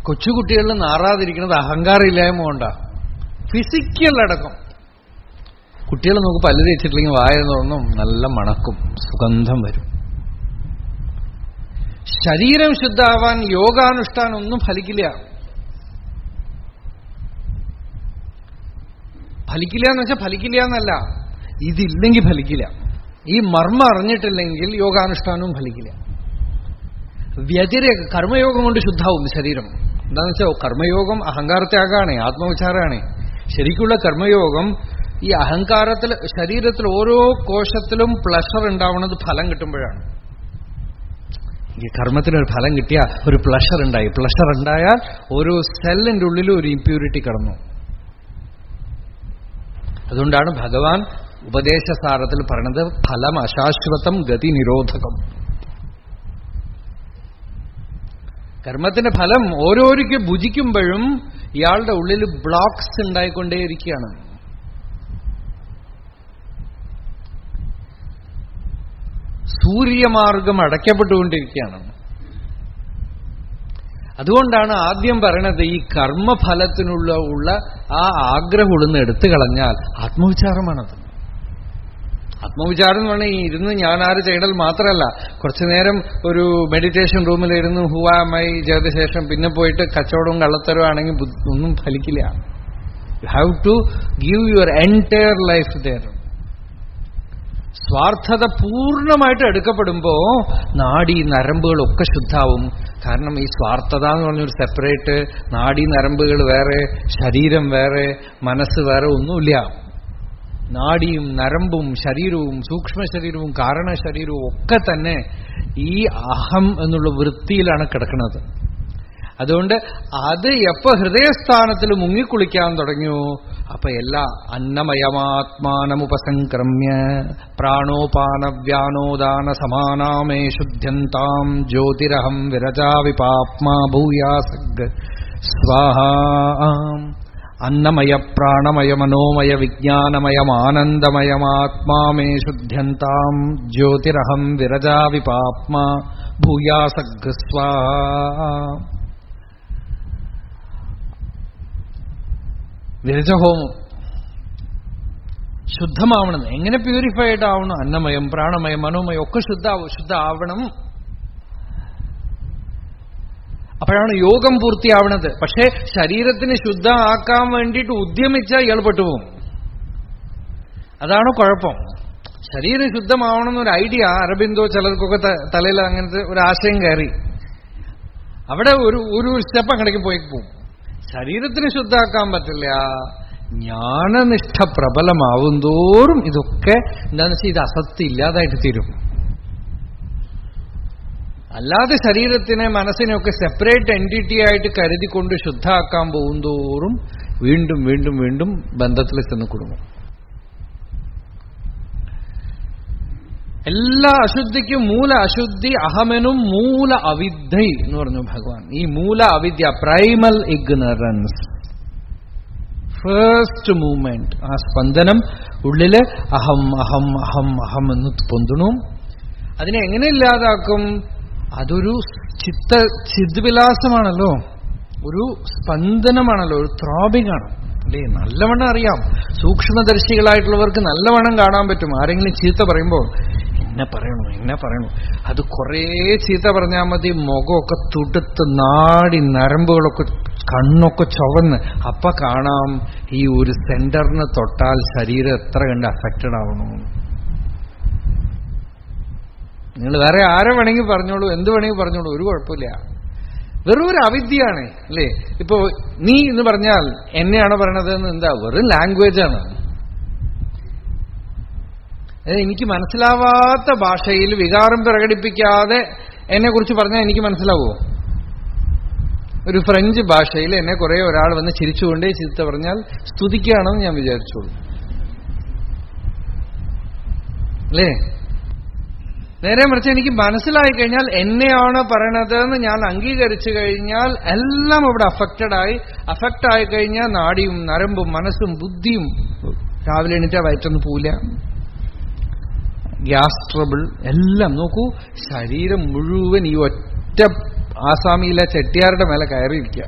കൊച്ചുകുട്ടികളിൽ നാറാതിരിക്കുന്നത് അഹങ്കാരം ഇല്ലായ്മ കൊണ്ടാണ്. ഫിസിക്കൽ അടക്കം. കുട്ടികൾ നമുക്ക് പല്ല് തേച്ചിട്ടില്ലെങ്കിൽ വായ തുറന്നും നല്ല മണക്കും, സുഗന്ധം വരും. ശരീരം ശുദ്ധാവാൻ യോഗാനുഷ്ഠാനം ഒന്നും ഫലിക്കില്ല. ഫലിക്കില്ല എന്ന് വെച്ചാൽ ഫലിക്കില്ല എന്നല്ല, ഇതില്ലെങ്കിൽ ഫലിക്കില്ല. ഈ മർമ്മം അറിഞ്ഞിട്ടില്ലെങ്കിൽ യോഗാനുഷ്ഠാനവും ഫലിക്കില്ല. വ്യതിരേക കർമ്മയോഗം കൊണ്ട് ശുദ്ധാവും ശരീരം. എന്താണെന്ന് വെച്ചാൽ കർമ്മയോഗം അഹങ്കാരത്യാഗാണ്, ആത്മവിചാരമാണ്. ശരിക്കുള്ള കർമ്മയോഗം ഈ അഹങ്കാരത്തിൽ, ശരീരത്തിൽ ഓരോ കോശത്തിലും പ്ലഷർ ഉണ്ടാവുന്നത് ഫലം കിട്ടുമ്പോഴാണ്. ഈ കർമ്മത്തിനൊരു ഫലം കിട്ടിയ ഒരു പ്ലഷർ ഉണ്ടായി. പ്ലഷർ ഉണ്ടായാൽ ഓരോ സെല്ലിന്റെ ഉള്ളിലും ഒരു ഇംപ്യൂരിറ്റി കടന്നു. അതുകൊണ്ടാണ് ഭഗവാൻ ഉപദേശസാരത്തിൽ പറഞ്ഞത് ഫലം അശാശ്വതം ഗതി നിരോധകം. കർമ്മത്തിന്റെ ഫലം ഓരോരിക്കും ഭുജിക്കുമ്പോഴും ഇയാളുടെ ഉള്ളിൽ ബ്ലോക്സ് ഉണ്ടായിക്കൊണ്ടേയിരിക്കുകയാണ്. സൂര്യമാർഗം അടയ്ക്കപ്പെട്ടുകൊണ്ടിരിക്കുകയാണ്. അതുകൊണ്ടാണ് ആദ്യം പറയണത് ഈ കർമ്മഫലത്തിനുള്ള ആ ആഗ്രഹം ഉള്ളിന്ന് എടുത്തു കളഞ്ഞാൽ ആത്മവിചാരമാണത്. ആത്മവിചാരം എന്ന് പറഞ്ഞാൽ ഈ ഇരുന്ന് ഞാനാര് ചെയ്യണൽ മാത്രമല്ല, കുറച്ചു നേരം ഒരു മെഡിറ്റേഷൻ റൂമിലിരുന്ന് ഹുവാമായി ചെയ്ത ശേഷം പിന്നെ പോയിട്ട് കച്ചവടവും കള്ളത്തരവും ആണെങ്കിൽ ഒന്നും ഫലിക്കില്ല. You have to give your entire life there. സ്വാർത്ഥത പൂർണ്ണമായിട്ട് എടുക്കപ്പെടുമ്പോ നാഡീ നരമ്പുകളൊക്കെ ശുദ്ധാവും. കാരണം ഈ സ്വാർത്ഥത എന്ന് പറഞ്ഞൊരു സെപ്പറേറ്റ്, നാഡീ നരമ്പുകൾ വേറെ, ശരീരം വേറെ, മനസ്സ് വേറെ ഒന്നുമില്ല. നാഡിയും നരമ്പും ശരീരവും സൂക്ഷ്മ ശരീരവും കാരണ ശരീരവും ഒക്കെ തന്നെ ഈ അഹം എന്നുള്ള വൃത്തിയിലാണ് കിടക്കുന്നത്. അതുകൊണ്ട് അത് എപ്പോ ഹൃദയസ്ഥാനത്തിൽ മുങ്ങിക്കുളിക്കാൻ തുടങ്ങിയോ അപ്പൊ എല്ലാ അന്നമയമാത്മാനമുപസംക്രമ്യ പ്രാണോപാനവ്യാനോദാന സമാനാമേ ശുദ്ധ്യന്താം ജ്യോതിരഹം വിരജാവിപാപ്മാ ഭൂയാസഗ് സ്വാഹാ. അന്നമയ പ്രാണമയ മനോമയ വിജ്ഞാനമയമാനന്ദമയമാത്മാമേ ശുദ്ധ്യന്താം ജ്യോതിരഹം വിരജാവിപാപ്മാ ഭൂയാസഗ് സ്വാഹാ. വിരജഹോമം ശുദ്ധമാവണം. എങ്ങനെ പ്യൂരിഫൈഡ് ആവണം? അന്നമയം പ്രാണമയം മനോമയം ഒക്കെ ശുദ്ധ ആവണം. അപ്പോഴാണ് യോഗം പൂർത്തിയാവണത്. പക്ഷേ ശരീരത്തിന് ശുദ്ധമാക്കാൻ വേണ്ടിയിട്ട് ഉദ്യമിച്ചാൽ ഇയാൾ പെട്ടുപോകും. അതാണ് കുഴപ്പം. ശരീരം ശുദ്ധമാവണം എന്നൊരു ഐഡിയ അരബിന്ദോ ചിലർക്കൊക്കെ തലയിൽ അങ്ങനത്തെ ഒരു ആശയം കയറി അവിടെ ഒരു സ്റ്റെപ്പ് അങ്ങടേക്ക് പോകും. ശരീരത്തിന് ശുദ്ധാക്കാൻ പറ്റില്ല. ജ്ഞാനനിഷ്ഠ പ്രബലമാവും തോറും ഇതൊക്കെ എന്താണെന്ന് വെച്ചാൽ ഇത് അസത്യം ഇല്ലാതായിട്ട് തീരും. അല്ലാതെ ശരീരത്തിനെ മനസ്സിനെയൊക്കെ സെപ്പറേറ്റ് എൻറ്റിറ്റി ആയിട്ട് കരുതിക്കൊണ്ട് ശുദ്ധാക്കാൻ പോകും തോറും വീണ്ടും വീണ്ടും വീണ്ടും ബന്ധത്തിൽ ചെന്ന് കുടുങ്ങും. എല്ലാ അശുദ്ധിക്കും മൂല അശുദ്ധി അഹമെനും മൂല അവിദ്യ എന്ന് പറഞ്ഞു ഭഗവാൻ. ഈ മൂല അവിദ്യ, പ്രൈമൽ ഇഗ്നറൻസ്, ഫസ്റ്റ് മൂവ്മെന്റ്, ആ സ്പന്ദനം ഉള്ളില് അഹം അഹം അഹം അഹം എന്ന് പൊന്തണു. അതിനെ എങ്ങനെ ഇല്ലാതാക്കും? അതൊരു ചിദ്വിലാസമാണല്ലോ, ഒരു സ്പന്ദനമാണല്ലോ, ഒരു ത്രോബിംഗ് ആണ് അല്ലേ? നല്ലവണ്ണം അറിയാം. സൂക്ഷ്മദർശികളായിട്ടുള്ളവർക്ക് നല്ലവണ്ണം കാണാൻ പറ്റും. ആരെങ്കിലും ചീത്ത പറയുമ്പോൾ എന്നെ പറയണു, അത് കുറേ ചീത്ത പറഞ്ഞാൽ മതി, മുഖമൊക്കെ തുടുത്ത് നാടി നരമ്പുകളൊക്കെ കണ്ണൊക്കെ ചുവന്ന് അപ്പൊ കാണാം ഈ ഒരു സെന്ററിന് തൊട്ടാൽ ശരീരം എത്ര കണ്ട് അഫക്റ്റഡ് ആവണു. നിങ്ങൾ വേറെ ആരെ വേണമെങ്കിൽ പറഞ്ഞോളൂ, എന്ത് വേണമെങ്കിൽ പറഞ്ഞോളൂ, ഒരു കുഴപ്പമില്ല. വെറും ഒരു അവിദ്യയാണ് അല്ലേ? ഇപ്പോ നീ എന്ന് പറഞ്ഞാൽ എന്നെയാണ് പറയണത് എന്ന് എന്താ? വെറും ലാംഗ്വേജാണ്. എനിക്ക് മനസ്സിലാവാത്ത ഭാഷയിൽ വികാരം പ്രകടിപ്പിക്കാതെ എന്നെ കുറിച്ച് പറഞ്ഞാൽ എനിക്ക് മനസ്സിലാവുമോ? ഒരു ഫ്രഞ്ച് ഭാഷയിൽ എന്നെ കുറെ ഒരാൾ വന്ന് ചിരിച്ചുകൊണ്ടേ ചീത്ത പറഞ്ഞാൽ സ്തുതിക്കുകയാണെന്ന് ഞാൻ വിചാരിച്ചോളൂ അല്ലേ? നേരെ മറിച്ച് എനിക്ക് മനസ്സിലായി കഴിഞ്ഞാൽ എന്നെയാണ് പറയണത് എന്ന് ഞാൻ അംഗീകരിച്ചു കഴിഞ്ഞാൽ എല്ലാം ഇവിടെ അഫക്റ്റ് ആയി കഴിഞ്ഞാൽ നാഡിയും നരമ്പും മനസ്സും ബുദ്ധിയും രാവിലെ എണീറ്റാ വയറ്റൊന്നും പോവില്ല, ഗ്യാസ് ട്രബിൾ എല്ലാം. നോക്കൂ, ശരീരം മുഴുവൻ ഈ ഒറ്റ ആസാമിയിലെ ചെട്ടിയാരുടെ മേലെ കയറിയിരിക്കുക.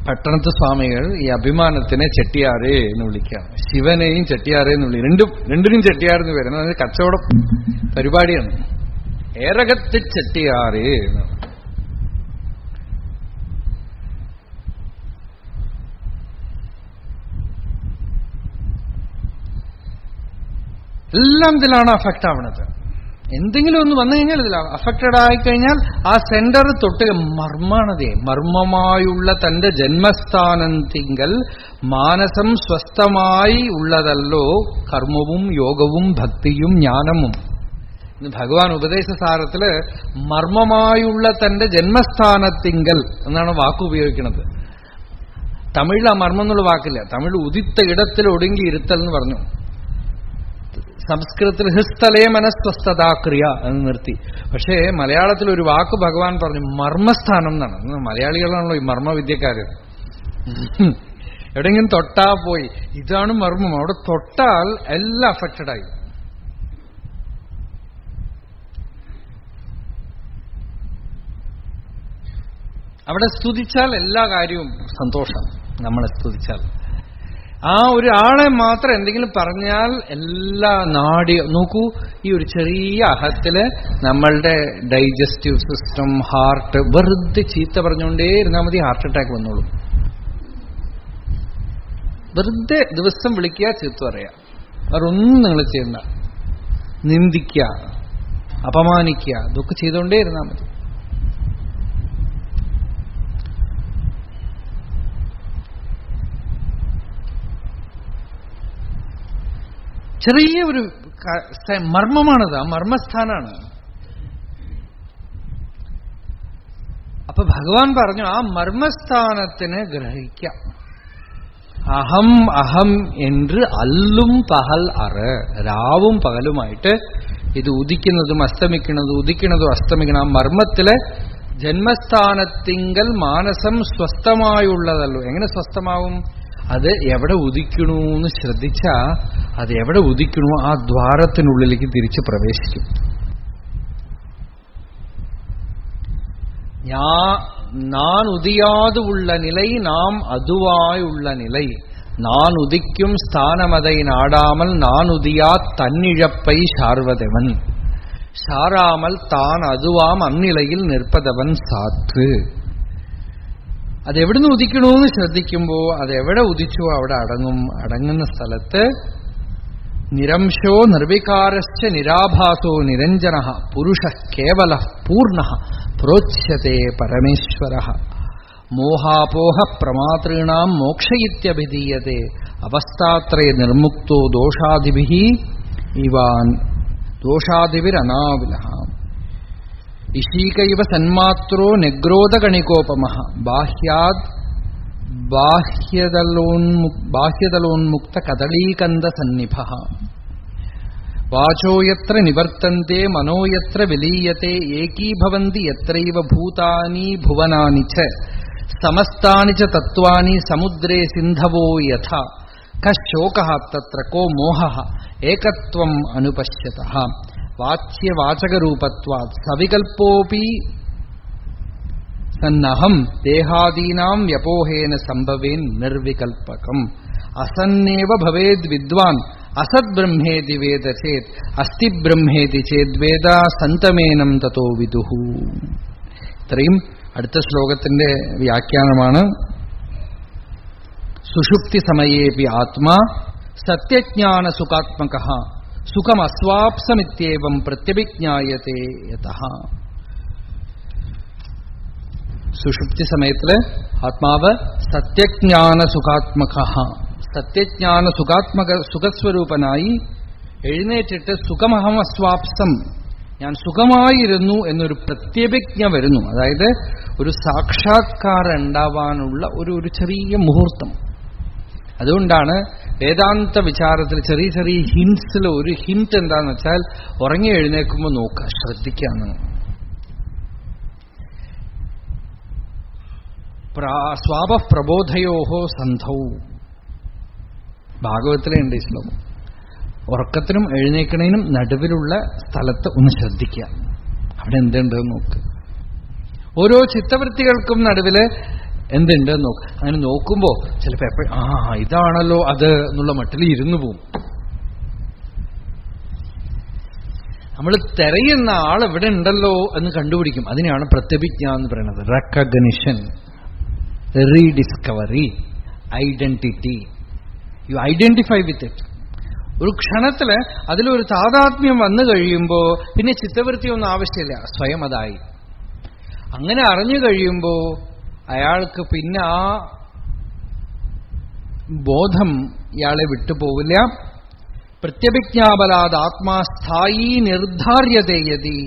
പട്ടണത്ത് സ്വാമികൾ ഈ അഭിമാനത്തിനെ ചെട്ടിയാറേ എന്ന് വിളിക്കുക, ശിവനെയും ചെട്ടിയാറേ എന്ന് വിളിക്കുക. രണ്ടിനും ചെട്ടിയാറെന്ന് വരുന്നത് അത് കച്ചവടം പരിപാടിയാണ്. ഏറകത്ത് ചെട്ടിയാറേ എന്ന്. എല്ലാം ഇതിലാണ് അഫക്റ്റ് ആവണത്. എന്തെങ്കിലും ഒന്ന് വന്നു കഴിഞ്ഞാൽ ഇതിലാണ് അഫക്റ്റഡ് ആയിക്കഴിഞ്ഞാൽ ആ സെന്റർ തൊട്ട് മർമ്മണതേ, മർമ്മമായുള്ള തന്റെ ജന്മസ്ഥാനത്തിങ്കൽ മാനസം സ്വസ്ഥമായി ഉള്ളതല്ലോ കർമ്മവും യോഗവും ഭക്തിയും ജ്ഞാനവും. ഭഗവാൻ ഉപദേശസാരത്തില് മർമ്മമായുള്ള തന്റെ ജന്മസ്ഥാനത്തിങ്കൽ എന്നാണ് വാക്ക് ഉപയോഗിക്കുന്നത്. തമിഴിൽ ആ മർമ്മം എന്നുള്ള വാക്കില്ല. തമിഴ് ഉദിത്ത ഇടത്തിൽ ഒടുങ്ങി ഇരുത്തൽ എന്ന് പറഞ്ഞു. സംസ്കൃതത്തിൽ ഹിസ്തലേ മനസ്വസ്ഥതാക്രിയ എന്ന് നിർത്തി. പക്ഷേ മലയാളത്തിൽ ഒരു വാക്ക് ഭഗവാൻ പറഞ്ഞു, മർമ്മസ്ഥാനം എന്നാണ്. മലയാളികളാണല്ലോ ഈ മർമ്മവിദ്യക്കാര്. എവിടെയെങ്കിലും തൊട്ടാ പോയി, ഇതാണ് മർമ്മം. അവിടെ തൊട്ടാൽ എല്ലാം അഫക്റ്റഡായി. അവിടെ സ്തുതിച്ചാൽ എല്ലാ കാര്യവും സന്തോഷം. നമ്മളെ സ്തുതിച്ചാൽ ആ ഒരാളെ മാത്രം എന്തെങ്കിലും പറഞ്ഞാൽ എല്ലാ നോക്കൂ, ഈ ഒരു ചെറിയ അഹത്തില് നമ്മളുടെ ഡൈജസ്റ്റീവ് സിസ്റ്റം, ഹാർട്ട്, വെറുതെ ചീത്ത പറഞ്ഞുകൊണ്ടേ ഇരുന്നാൽ മതി, ഹാർട്ട് അറ്റാക്ക് വന്നോളും. വെറുതെ ദിവസം വിളിക്കുക, ചീത്ത പറയാ, വേറൊന്നും നിങ്ങൾ ചെയ്യണ്ട. നിന്ദിക്കുക, അപമാനിക്കുക, ഇതൊക്കെ ചെയ്തുകൊണ്ടേ ഇരുന്നാൽ മതി. ചെറിയ ഒരു മർമ്മമാണത്, ആ മർമ്മസ്ഥാനാണ്. അപ്പൊ ഭഗവാൻ പറഞ്ഞു ആ മർമ്മസ്ഥാനത്തിന് ഗ്രഹിക്കാം. അഹം അഹം എന്ന് അല്ലും പകൽ അറ്, രാവും പകലുമായിട്ട് ഇത് ഉദിക്കുന്നതും അസ്തമിക്കുന്നതും ഉദിക്കുന്നതും അസ്തമിക്കണം. ആ മർമ്മത്തിലെ ജന്മസ്ഥാനത്തിങ്കൽ മാനസം സ്വസ്ഥമായുള്ളതല്ലോ. എങ്ങനെ സ്വസ്ഥമാവും? അത് എവിടെ ഉദിക്കണു എന്ന് ശ്രദ്ധിച്ചാ അത് എവിടെ ഉദിക്കണു ആ ദ്വാരത്തിനുള്ളിലേക്ക് തിരിച്ച് പ്രവേശിക്കും. நான் உதியாது உள்ள நிலை நாம் அதுவாய் உள்ள நிலை. நான் உதிக்கும் ஸ்தானமதை நாடாமல் நான் உதியா தன்னிழப்பை சார்வதவன். சாராமல் தான் അതുവാം അന്നിലയിൽ നിർപ്പതവൻ സാത്ത്. അതെവിടുന്ന് ഉദിക്കണമെന്ന് ശ്രദ്ധിക്കുമ്പോ അതെവിടെ ഉദിച്ചോ അവിടെ അടങ്ങും. അടങ്ങുന്ന സ്ഥലത്ത് നിരംശോ നിർവികാരശ്ച നിരാഭാസോ നിരഞ്ജന പുരുഷ കേവല പൂർണ്ണ പ്രോച്യത്തെ പരമേശ്വര. മോഹാപോഹ പ്രമാതॄണാം മോക്ഷയിത്യഭിധീയത്തെ അവസ്ഥാത്രയ നിർമുക്തോ ദോഷാദിഭിഃ ഇവാൻ ദോഷാദിഭിരനാവിലഃ. ഇശീകൈവ സന്മാത്രോ നിഗ്രോധകണികോപമഃ ബാഹ്യതലോന്മുക്ത കദളീകന്ദ സന്നിഭഃ. വാചോ യത്ര നിവർത്തന്തെ മനോ യത്ര വിലീയത്തെ ഏകീഭവന്തി യത്രൈവ ഭൂതാനി ഭുവനാനി ച സമസ്താനി ച തത്വാനി സമുദ്രേ സിന്ധവോ യഥാ കശോകഃ തത്ര കോ മോഹഃ ഏകത്വം അനുപശ്യതഃ. വാച്യവാചകരൂപത്വാത് സവികൽപ്പോപി സന്നഹം ദേഹാദീനാം വ്യപോഹേന സംഭവേൻ നിർവികൽപകം. അസന്നേവ ഭവേദ് വിദ്വാൻ അസത് ബ്രഹ്മേതി വേദ ചേത് അസ്തി ബ്രഹ്മേതി ചേദ്വേദ സന്തമേനം തതോ വിദുഹു. ഇത്രയും അടുത്ത ശ്ലോകത്തിന്റെ വ്യാഖ്യാനമാണ്. സുഷുപ്തി സമയേപി ആത്മാ സത്യജ്ഞാന സുഖാത്മകഃ സുഖമസ്വാപ്സമിത്യേവം പ്രത്യഭിജ്ഞായത്തെ യതഃ. സുഷുപ്തി സമയത്തില് ആത്മാവ് സത്യജ്ഞാന സുഖാത്മകഃ, സത്യജ്ഞാന സുഖസ്വരൂപനായി എഴുന്നേറ്റിട്ട് സുഖമഹം അസ്വാപ്സം, ഞാൻ സുഖമായിരുന്നു എന്നൊരു പ്രത്യഭിജ്ഞ വരുന്നു. അതായത് ഒരു സാക്ഷാത്കാരം ഉണ്ടാവാനുള്ള ഒരു ചെറിയ മുഹൂർത്തം. അതുകൊണ്ടാണ് വേദാന്ത വിചാരത്തിൽ ചെറിയ ചെറിയ ഹിന്റ്സിൽ ഒരു ഹിന്റ് എന്താന്ന് വെച്ചാൽ ഉറങ്ങി എഴുന്നേൽക്കുമ്പോൾ നോക്കുക, ശ്രദ്ധിക്കാന്ന്. സ്വാപ പ്രബോധയോഹോ സന്ധൗ. ഭാഗവത്തിലെ ഉണ്ട് ഈ ശ്ലോകം. ഉറക്കത്തിനും എഴുന്നേക്കണേനും നടുവിലുള്ള സ്ഥലത്ത് ഒന്ന് ശ്രദ്ധിക്കുക, അവിടെ എന്തുണ്ടെന്ന് നോക്ക്. ഓരോ ചിത്തവൃത്തികൾക്കും നടുവില് എന്തുണ്ടെന്ന് നോക്ക്. അങ്ങനെ നോക്കുമ്പോ ചിലപ്പോ എപ്പോഴും ഇതാണല്ലോ അത് എന്നുള്ള മട്ടിൽ ഇരുന്നു പോവും. നമ്മൾ തിരയുന്ന ആൾ എവിടെ ഉണ്ടല്ലോ എന്ന് കണ്ടുപിടിക്കും. അതിനെയാണ് പ്രത്യഭിജ്ഞ എന്ന് പറയുന്നത്. Recognition, rediscovery, identity. You identify with it. ഒരു ക്ഷണത്തില് അതിലൊരു താതാത്മ്യം വന്നു കഴിയുമ്പോ പിന്നെ ചിത്തവൃത്തിയൊന്നും ആവശ്യമില്ല, സ്വയം അതായി. അങ്ങനെ അറിഞ്ഞു കഴിയുമ്പോ അയാൾക്ക് പിന്നെ ആ ബോധം ഇയാളെ വിട്ടുപോവില്ല. പ്രത്യഭിജ്ഞാബലാത് ആത്മാസ്ഥായി നിർധാര്യതേ യതി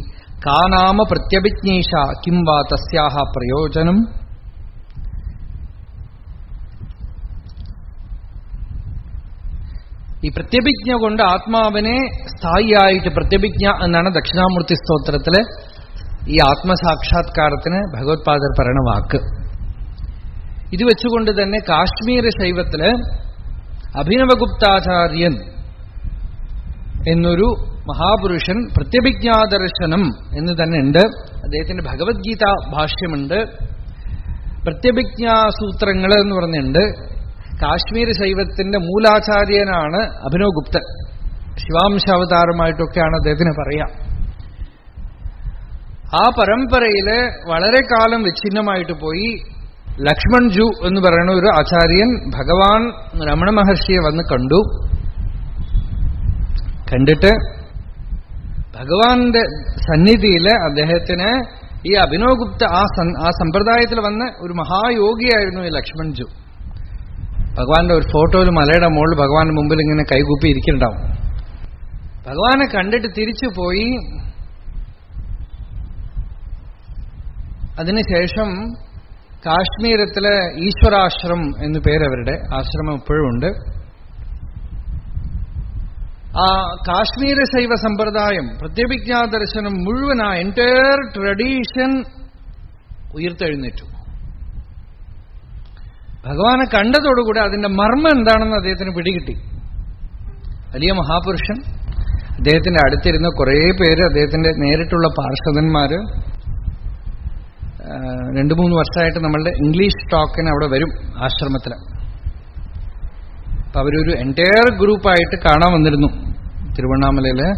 കാനാമ പ്രത്യഭിജ്ഞേഷ കിം വാ തസ്യാഹ പ്രയോജനം. ഈ പ്രത്യഭിജ്ഞ കൊണ്ട് ആത്മാവിനെ സ്ഥായിയായിട്ട്, പ്രത്യഭിജ്ഞ എന്നാണ് ദക്ഷിണാമൂർത്തി സ്തോത്രത്തില് ഈ ആത്മസാക്ഷാത്കാരത്തിന് ഭഗവത്പാദർ പറയുന്ന വാക്ക്. ഇത് വെച്ചുകൊണ്ട് തന്നെ കാശ്മീർ ശൈവത്തില് അഭിനവഗുപ്താചാര്യൻ എന്നൊരു മഹാപുരുഷൻ പ്രത്യഭിജ്ഞാദർശനം എന്ന് തന്നെ ഉണ്ട്. അദ്ദേഹത്തിന്റെ ഭഗവത്ഗീത ഭാഷ്യമുണ്ട്. പ്രത്യഭിജ്ഞാസൂത്രങ്ങൾ എന്ന് പറഞ്ഞിട്ടുണ്ട്. കാശ്മീർ ശൈവത്തിന്റെ മൂലാചാര്യനാണ് അഭിനവഗുപ്തൻ. ശിവാംശാവതാരമായിട്ടൊക്കെയാണ് അദ്ദേഹത്തിന് പറയാം. ആ പരമ്പരയില് വളരെ കാലം വിച്ഛിന്നമായിട്ട് പോയി. ലക്ഷ്മൺജു എന്ന് പറയുന്ന ഒരു ആചാര്യൻ ഭഗവാൻ രമണ മഹർഷിയെ വന്ന് കണ്ടു. കണ്ടിട്ട് ഭഗവാന്റെ സന്നിധിയില് അദ്ദേഹത്തിന് ഈ അഭിനവഗുപ്ത ആ സമ്പ്രദായത്തിൽ വന്ന ഒരു മഹായോഗിയായിരുന്നു ഈ ലക്ഷ്മൺജു. ഭഗവാന്റെ ഒരു ഫോട്ടോയിൽ മലയുടെ മുകളിൽ ഭഗവാന്റെ മുമ്പിൽ ഇങ്ങനെ കൈകൂപ്പി ഇരിക്കുന്നുണ്ടാവും. ഭഗവാനെ കണ്ടിട്ട് തിരിച്ചു പോയി. അതിനുശേഷം കാശ്മീരത്തിലെ ഈശ്വരാശ്രമം എന്നു പേരവരുടെ ആശ്രമം ഇപ്പോഴും ഉണ്ട്. ആ കാശ്മീര ശൈവ സമ്പ്രദായം, പ്രത്യഭിജ്ഞാദർശനം മുഴുവൻ ആ എൻറ്റയർ ട്രഡീഷൻ ഉയർത്തെഴുന്നേറ്റു. ഭഗവാനെ കണ്ടതോടുകൂടി അതിന്റെ മർമ്മം എന്താണെന്ന് അദ്ദേഹത്തിന് പിടികിട്ടി. വലിയ മഹാപുരുഷൻ. അദ്ദേഹത്തിന്റെ അടുത്തിരുന്ന കുറേ പേര്, അദ്ദേഹത്തിന്റെ നേരിട്ടുള്ള പാർഷദന്മാര്, 2-3 വർഷമായിട്ട് നമ്മളുടെ ഇംഗ്ലീഷ് ടോക്കിന് അവിടെ വരും ആശ്രമത്തിൽ. അപ്പൊ അവരൊരു എൻറ്റയർ ഗ്രൂപ്പായിട്ട് കാണാൻ വന്നിരുന്നു തിരുവണ്ണാമലയില്.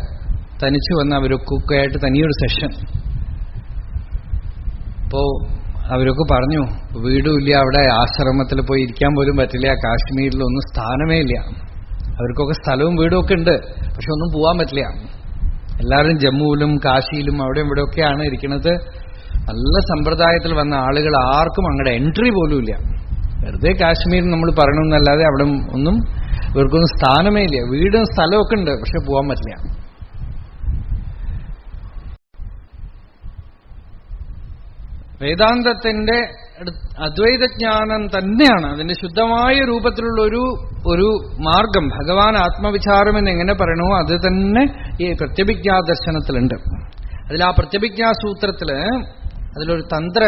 തനിച്ച് വന്ന് അവരൊക്കെ ആയിട്ട് തനിയൊരു സെഷൻ. അപ്പോ അവരൊക്കെ പറഞ്ഞു, വീടുമില്ല, അവിടെ ആശ്രമത്തിൽ പോയി ഇരിക്കാൻ പോലും പറ്റില്ല, കാശ്മീരിലൊന്നും സ്ഥാനമേ ഇല്ല. അവർക്കൊക്കെ സ്ഥലവും വീടും ഒക്കെ ഉണ്ട്, പക്ഷെ ഒന്നും പോവാൻ പറ്റില്ല. എല്ലാവരും ജമ്മുവിലും കാശിയിലും അവിടെ ഇവിടെയൊക്കെയാണ് ഇരിക്കുന്നത്. നല്ല സമ്പ്രദായത്തിൽ വന്ന ആളുകൾ ആർക്കും അങ്ങടെ എൻട്രി പോലും ഇല്ല. വെറുതെ കാശ്മീർ നമ്മൾ പറയണമെന്നല്ലാതെ അവിടെ ഒന്നും ഇവർക്കൊന്നും സ്ഥാനമേ ഇല്ല. വീടും സ്ഥലമൊക്കെ ഉണ്ട്, പക്ഷെ പോകാൻ പറ്റില്ല. വേദാന്തത്തിന്റെ അദ്വൈതജ്ഞാനം തന്നെയാണ് അതിന്റെ ശുദ്ധമായ രൂപത്തിലുള്ള ഒരു മാർഗം. ഭഗവാൻ ആത്മവിചാരം എന്ന് എങ്ങനെ പറയണോ അത് തന്നെ ഈ പ്രത്യഭിജ്ഞാദർശനത്തിലുണ്ട്. അതിൽ ആ പ്രത്യഭിജ്ഞാസൂത്രത്തില് അതിലൊരു തന്ത്ര,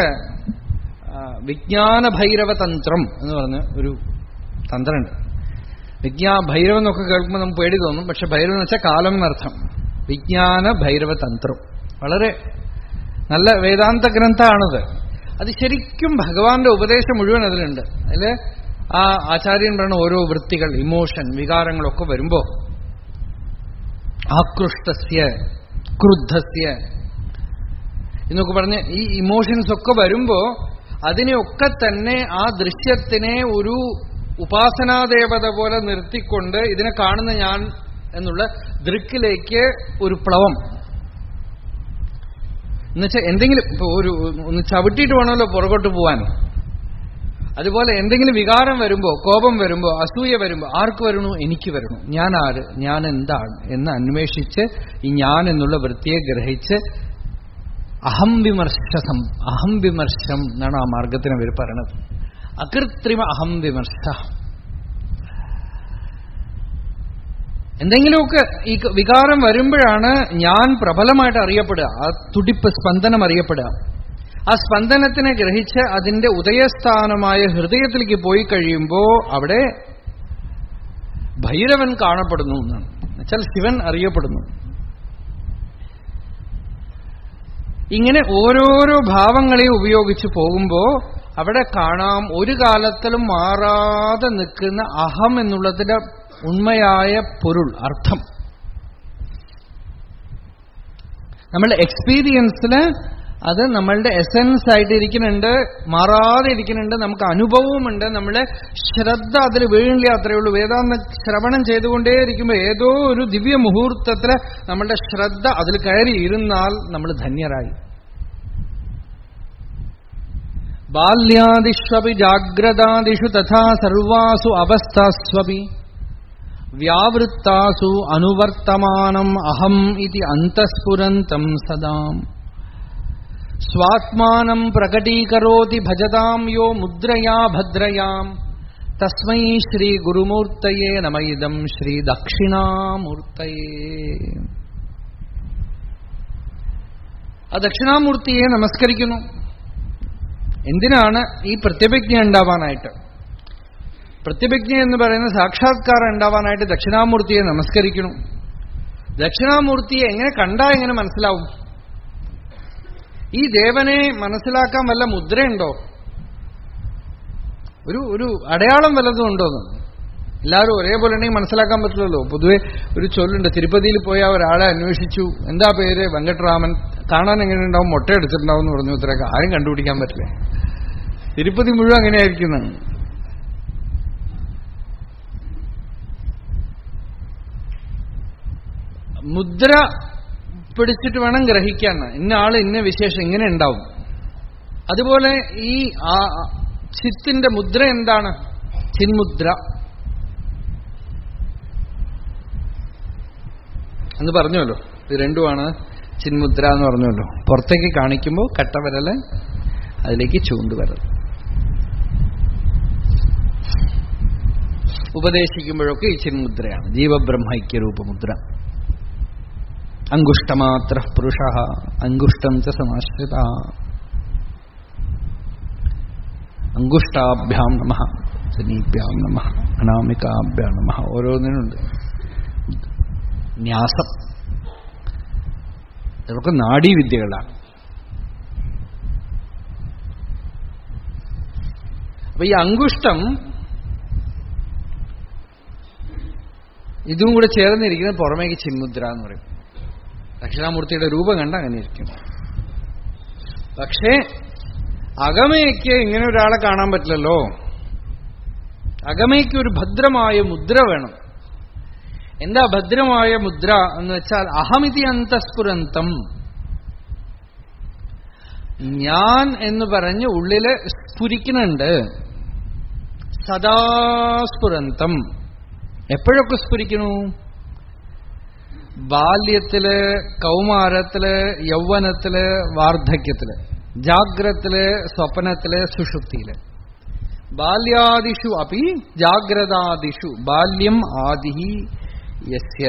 വിജ്ഞാന ഭൈരവ തന്ത്രം എന്ന് പറഞ്ഞ ഒരു തന്ത്രമുണ്ട്. ഭൈരവം എന്നൊക്കെ കേൾക്കുമ്പോൾ നമുക്ക് പേടി തോന്നും, പക്ഷെ ഭൈരവം എന്ന് വെച്ചാൽ കാലം എന്നർത്ഥം. വിജ്ഞാന ഭൈരവ തന്ത്രം വളരെ നല്ല വേദാന്ത ഗ്രന്ഥമാണത്. അത് ശരിക്കും ഭഗവാന്റെ ഉപദേശം മുഴുവൻ അതിലുണ്ട്. അതില് ആ ആചാര്യൻ പറയുന്ന ഓരോ വൃത്തികൾ, ഇമോഷൻ, വികാരങ്ങളൊക്കെ വരുമ്പോ ആകൃഷ്ടസ്യ ക്രുദ്ധസ്യ എന്നൊക്കെ പറഞ്ഞ് ഈ ഇമോഷൻസ് ഒക്കെ വരുമ്പോ അതിനെയൊക്കെ തന്നെ ആ ദൃശ്യത്തിനെ ഒരു ഉപാസനാദേവത പോലെ നിർത്തിക്കൊണ്ട് ഇതിനെ കാണുന്ന ഞാൻ എന്നുള്ള ദൃക്കിലേക്ക് ഒരു പ്ലവം. എന്നുവെച്ചാൽ എന്തെങ്കിലും ഇപ്പൊ ഒന്ന് ചവിട്ടിയിട്ട് വേണമല്ലോ പുറകോട്ട് പോവാൻ. അതുപോലെ എന്തെങ്കിലും വികാരം വരുമ്പോ, കോപം വരുമ്പോ, അസൂയ വരുമ്പോ ആർക്ക് വരണു? എനിക്ക് വരണു. ഞാൻ ആര്, ഞാൻ എന്താണ് എന്ന് അന്വേഷിച്ച് ഈ ഞാൻ എന്നുള്ള വൃത്തിയെ ഗ്രഹിച്ച് അഹം വിമർശം എന്നാണ് ആ മാർഗത്തിന് അവർ പറയണത്. അകൃത്രിമ അഹം വിമർശ. എന്തെങ്കിലുമൊക്കെ ഈ വികാരം വരുമ്പോഴാണ് ഞാൻ പ്രബലമായിട്ട് അറിയപ്പെടുക, ആ തുടിപ്പ്, സ്പന്ദനം അറിയപ്പെടുക. ആ സ്പന്ദനത്തിനെ ഗ്രഹിച്ച് അതിന്റെ ഉദയസ്ഥാനമായ ഹൃദയത്തിലേക്ക് പോയി കഴിയുമ്പോ അവിടെ ഭൈരവൻ കാണപ്പെടുന്നു എന്നാണ്. എന്നുവെച്ചാൽ ശിവൻ അറിയപ്പെടുന്നു. ഇങ്ങനെ ഓരോരോ ഭാവങ്ങളെ ഉപയോഗിച്ച് പോകുമ്പോ അവിടെ കാണാം ഒരു കാലത്തിലും മാറാതെ നിൽക്കുന്ന അഹം എന്നുള്ളതിന്റെ ഉണ്മയായ പൊരുൾ, അർത്ഥം. നമ്മളുടെ എക്സ്പീരിയൻസില് അത് നമ്മളുടെ എസൻസ് ആയിട്ട് ഇരിക്കുന്നുണ്ട്, മാറാതെ ഇരിക്കുന്നുണ്ട്, നമുക്ക് അനുഭവവുമുണ്ട്. നമ്മളെ ശ്രദ്ധ അതിൽ വീഴില്ല, അത്രയേ ഉള്ളൂ. വേദാന്ത ശ്രവണം ചെയ്തുകൊണ്ടേയിരിക്കുമ്പോൾ ഏതോ ഒരു ദിവ്യ മുഹൂർത്തത്തില് നമ്മളുടെ ശ്രദ്ധ അതിൽ കയറി ഇരുന്നാൽ നമ്മൾ ധന്യരായി. ബാല്യാദിഷ്വപി ജാഗ്രതാദിഷു തഥാ സർവാസു അവസ്ഥാസ്വപി വ്യാവൃത്താസു അനുവർത്തമാനം അഹം ഇതി അന്തഃസ്ഫുരന്തം സദാം സ്വാത്മാനം പ്രകടീകരോതി ഭജതാം യോ മുദ്രയാ ഭദ്രയാം തസ്മൈ ശ്രീ ഗുരുമൂർത്തയേ നമയിദം ശ്രീ ദക്ഷിണാമൂർത്തയേ. ആ ദക്ഷിണാമൂർത്തിയെ നമസ്കരിക്കുന്നു. എന്തിനാണ്? ഈ പ്രത്യഭിജ്ഞ ഉണ്ടാവാനായിട്ട്. പ്രത്യഭിജ്ഞ എന്ന് പറയുന്ന സാക്ഷാത്കാരം ഉണ്ടാവാനായിട്ട് ദക്ഷിണാമൂർത്തിയെ നമസ്കരിക്കണം. ദക്ഷിണാമൂർത്തിയെ എങ്ങനെ കണ്ടാ എങ്ങനെ മനസ്സിലാവും? ഈ ദേവനെ മനസ്സിലാക്കാൻ വല്ല മുദ്രയുണ്ടോ? ഒരു അടയാളം വല്ലതും ഉണ്ടോന്ന്? എല്ലാവരും ഒരേപോലെ ഉണ്ടെങ്കിൽ മനസ്സിലാക്കാൻ പറ്റില്ലല്ലോ. പൊതുവെ ഒരു ചൊല്ലുണ്ട്, തിരുപ്പതിയിൽ പോയ ഒരാളെ അന്വേഷിച്ചു, എന്താ പേര്? വെങ്കട്ടരാമൻ. കാണാൻ എങ്ങനെ ഉണ്ടാവും? മുട്ട എടുത്തിട്ടുണ്ടാവും എന്ന് പറഞ്ഞു. ഇത്രയൊക്കെ ആരും കണ്ടുപിടിക്കാൻ പറ്റില്ല. തിരുപ്പതി മുഴുവൻ അങ്ങനെയായിരിക്കുന്നതാണ്. മുദ്ര പിടിച്ചിട്ട് വേണം ഗ്രഹിക്കാൻ. ഇന്ന ആള് ഇന്ന വിശേഷം ഇങ്ങനെ ഉണ്ടാവും. അതുപോലെ ഈ ചിത്തിന്റെ മുദ്ര എന്താണ്? ചിന്മുദ്ര എന്ന് പറഞ്ഞല്ലോ. ഇത് രണ്ടുമാണ് ചിന്മുദ്ര എന്ന് പറഞ്ഞല്ലോ. പുറത്തേക്ക് കാണിക്കുമ്പോൾ കട്ടവിരല്, അതിലേക്ക് ചൂണ്ടുവിരൽ. ഉപദേശിക്കുമ്പോഴൊക്കെ ഈ ചിന്മുദ്രയാണ് ജീവബ്രഹ്മൈക്യരൂപമുദ്ര. അങ്കുഷ്ടമാത്ര പുരുഷ അങ്കുഷ്ടം ച സമാശ്രിത അങ്കുഷ്ടാഭ്യാം നമഃ ശനീഭ്യാം നമഃ അനാമികാഭ്യാം നമഃ. ഓരോന്നിനുണ്ട് ന്യാസം. ഇതൊക്കെ നാഡീവിദ്യകളാണ്. അപ്പൊ ഈ അങ്കുഷ്ടം ഇതും കൂടെ ചേർന്നിരിക്കുന്നത് പുറമേക്ക് ചിന്മുദ്ര എന്ന് പറയും. ദക്ഷിണാമൂർത്തിയുടെ രൂപം കണ്ട അങ്ങനെ ഇരിക്കും. പക്ഷേ അകമയ്ക്ക് ഇങ്ങനെ ഒരാളെ കാണാൻ പറ്റില്ലല്ലോ. അകമയ്ക്ക് ഒരു ഭദ്രമായ മുദ്ര വേണം. എന്താ ഭദ്രമായ മുദ്ര എന്ന് വെച്ചാൽ അഹമിതി അന്തഃസ്ഫുരന്തം, ഞാൻ എന്ന് പറഞ്ഞ് ഉള്ളില് സ്ഫുരിക്കുന്നുണ്ട്. സദാസ്ഫുരന്തം. എപ്പോഴൊക്കെ സ്ഫുരിക്കണു? ബാല്യത്തില്, കൗമാരത്തില്, യൗവനത്തില്, വാർദ്ധക്യത്തില്, ജാഗ്രത്തില്, സ്വപ്നത്തില്, സുഷുപ്തിയില്. ബാല്യാദിഷു അപി ജാഗ്രതാദിഷു ബാല്യം ആദിഹി യസ്യ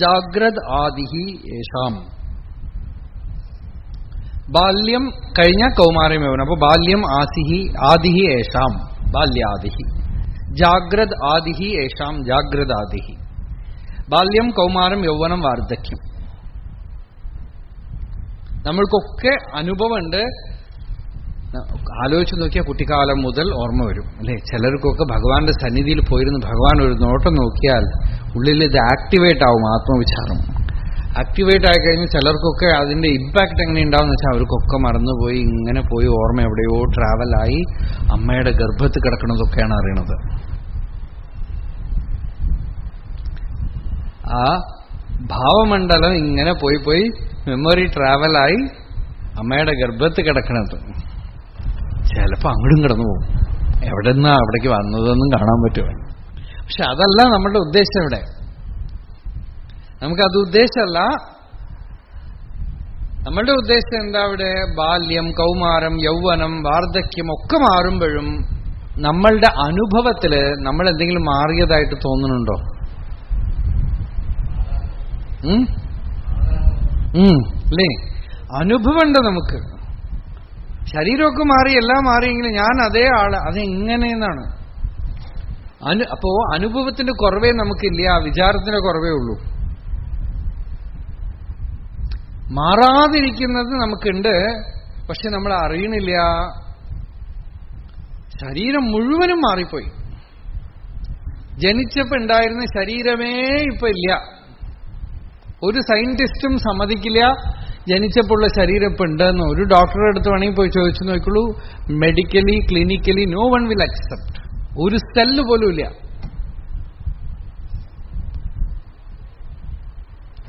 ജാഗ്രത് ആദിഹി യേഷാം. ബാല്യം കഴിഞ്ഞ കൗമാരം യൗവനം. അപ്പൊ ബാല്യം ആദിഹി യേഷാം ബാല്യാദിഹി, ജാഗ്രത് ആദിഹി യേഷാം ജാഗ്രതാദിഹി. ബാല്യം, കൗമാരം, യൗവനം, വാർദ്ധക്യം. നമ്മൾക്കൊക്കെ അനുഭവമുണ്ട്. ആലോചിച്ച് നോക്കിയാൽ കുട്ടിക്കാലം മുതൽ ഓർമ്മ വരും അല്ലെ? ചിലർക്കൊക്കെ ഭഗവാന്റെ സന്നിധിയിൽ പോയിരുന്ന് ഭഗവാൻ ഒരു നോട്ടം നോക്കിയാൽ ഉള്ളിൽ ഇത് ആക്ടിവേറ്റ് ആവും. ആത്മവിചാരം ആക്ടിവേറ്റ് ആയി കഴിഞ്ഞ് ചിലർക്കൊക്കെ അതിന്റെ ഇമ്പാക്ട് എങ്ങനെ ഉണ്ടാവും വെച്ചാൽ അവർക്കൊക്കെ മറന്നുപോയി, ഇങ്ങനെ പോയി ഓർമ്മ എവിടെയോ ട്രാവലായി അമ്മയുടെ ഗർഭത്തിൽ കിടക്കണതൊക്കെയാണ് അറിയണത്. ആ ഭാവമണ്ഡലം ഇങ്ങനെ പോയി മെമ്മറി ട്രാവലായി അമ്മയുടെ ഗർഭത്തിൽ കിടക്കണത്. ചിലപ്പോ അങ്ങോട്ടും കിടന്നു പോകും. എവിടെ നിന്നാ അവിടേക്ക് വന്നതെന്നും കാണാൻ പറ്റുമോ? പക്ഷെ അതല്ല നമ്മളുടെ ഉദ്ദേശം. ഇവിടെ നമുക്കത് ഉദ്ദേശമല്ല. നമ്മളുടെ ഉദ്ദേശം എന്താ? ഇവിടെ ബാല്യം, കൗമാരം, യൗവനം, വാർദ്ധക്യം ഒക്കെ മാറുമ്പോഴും നമ്മളുടെ അനുഭവത്തില് നമ്മൾ എന്തെങ്കിലും മാറിയതായിട്ട് തോന്നുന്നുണ്ടോ? അല്ലേ? അനുഭവമുണ്ട് നമുക്ക്. ശരീരമൊക്കെ മാറി, എല്ലാം മാറിയെങ്കിലും ഞാൻ അതേ ആള്. അതെങ്ങനെയെന്നാണ്. അപ്പോ അനുഭവത്തിന്റെ കുറവേ നമുക്കില്ല, വിചാരത്തിന്റെ കുറവേ ഉള്ളൂ. മാറാതിരിക്കുന്നത് നമുക്കുണ്ട്, പക്ഷെ നമ്മൾ അറിയണില്ല. ശരീരം മുഴുവനും മാറിപ്പോയി. ജനിച്ചപ്പോ ഉണ്ടായിരുന്ന ശരീരമേ ഇപ്പൊ ഇല്ല. ഒരു സയന്റിസ്റ്റും സമ്മതിക്കില്ല ജനിച്ചപ്പോഴുള്ള ശരീരം ഇപ്പൊ ഉണ്ടെന്ന്. ഒരു ഡോക്ടറുടെ അടുത്ത് വേണമെങ്കിൽ പോയി ചോദിച്ചു നോക്കുള്ളൂ. Medically, clinically no one will accept. ഒരു സെല്ല് പോലും ഇല്ല.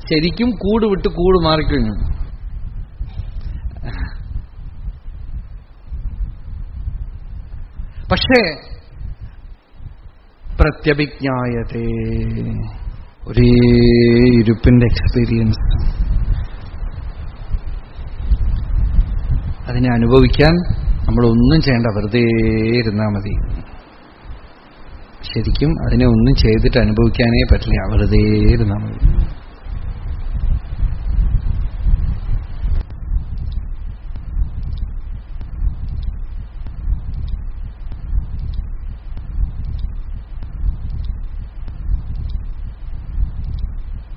ശരിക്കും കൂട് വിട്ട് കൂട് മാറിക്കഴിഞ്ഞു. പക്ഷേ പ്രത്യഭിജ്ഞായതേ, ഒരേ ഇരുപ്പിന്റെ എക്സ്പീരിയൻസ്. അതിനെ അനുഭവിക്കാൻ നമ്മളൊന്നും ചെയ്യേണ്ട, വെറുതെ ഇരുന്നാൽ മതി. ശരിക്കും അതിനെ ഒന്നും ചെയ്തിട്ട് അനുഭവിക്കാനേ പറ്റില്ല, വെറുതെ ഇരുന്നാൽ മതി.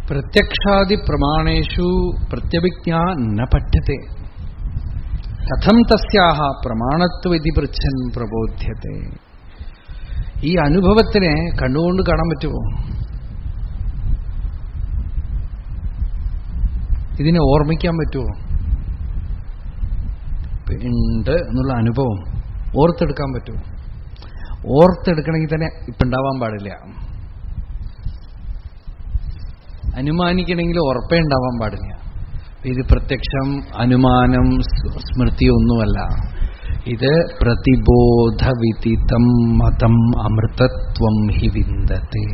പ്രത്യക്ഷാദി പ്രമാണേഷു പ്രത്യഭിജ്ഞാ ന പഠ്യത്തെ കഥം തസ്യാഹ പ്രമാണത്വമിതി പൃച്ഛൻ പ്രബോധ്യത്തെ. ഈ അനുഭവത്തിനെ കണ്ടുകൊണ്ട് കാണാൻ പറ്റുമോ? ഇതിനെ ഓർമ്മിക്കാൻ പറ്റുമോ? ഉണ്ട് എന്നുള്ള അനുഭവം ഓർത്തെടുക്കാൻ പറ്റുമോ? ഓർത്തെടുക്കണമെങ്കിൽ തന്നെ ഇപ്പൊ ഉണ്ടാവാൻ പാടില്ല. അനുമാനിക്കണമെങ്കിൽ ഉറപ്പേ ഉണ്ടാവാൻ പാടില്ല. ഇത് പ്രത്യക്ഷം, അനുമാനം, സ്മൃതി ഒന്നുമല്ല. ഇത് പ്രതിബോധവിദിതം മതം അമൃതത്വം ഹി വിന്ദത്തെ.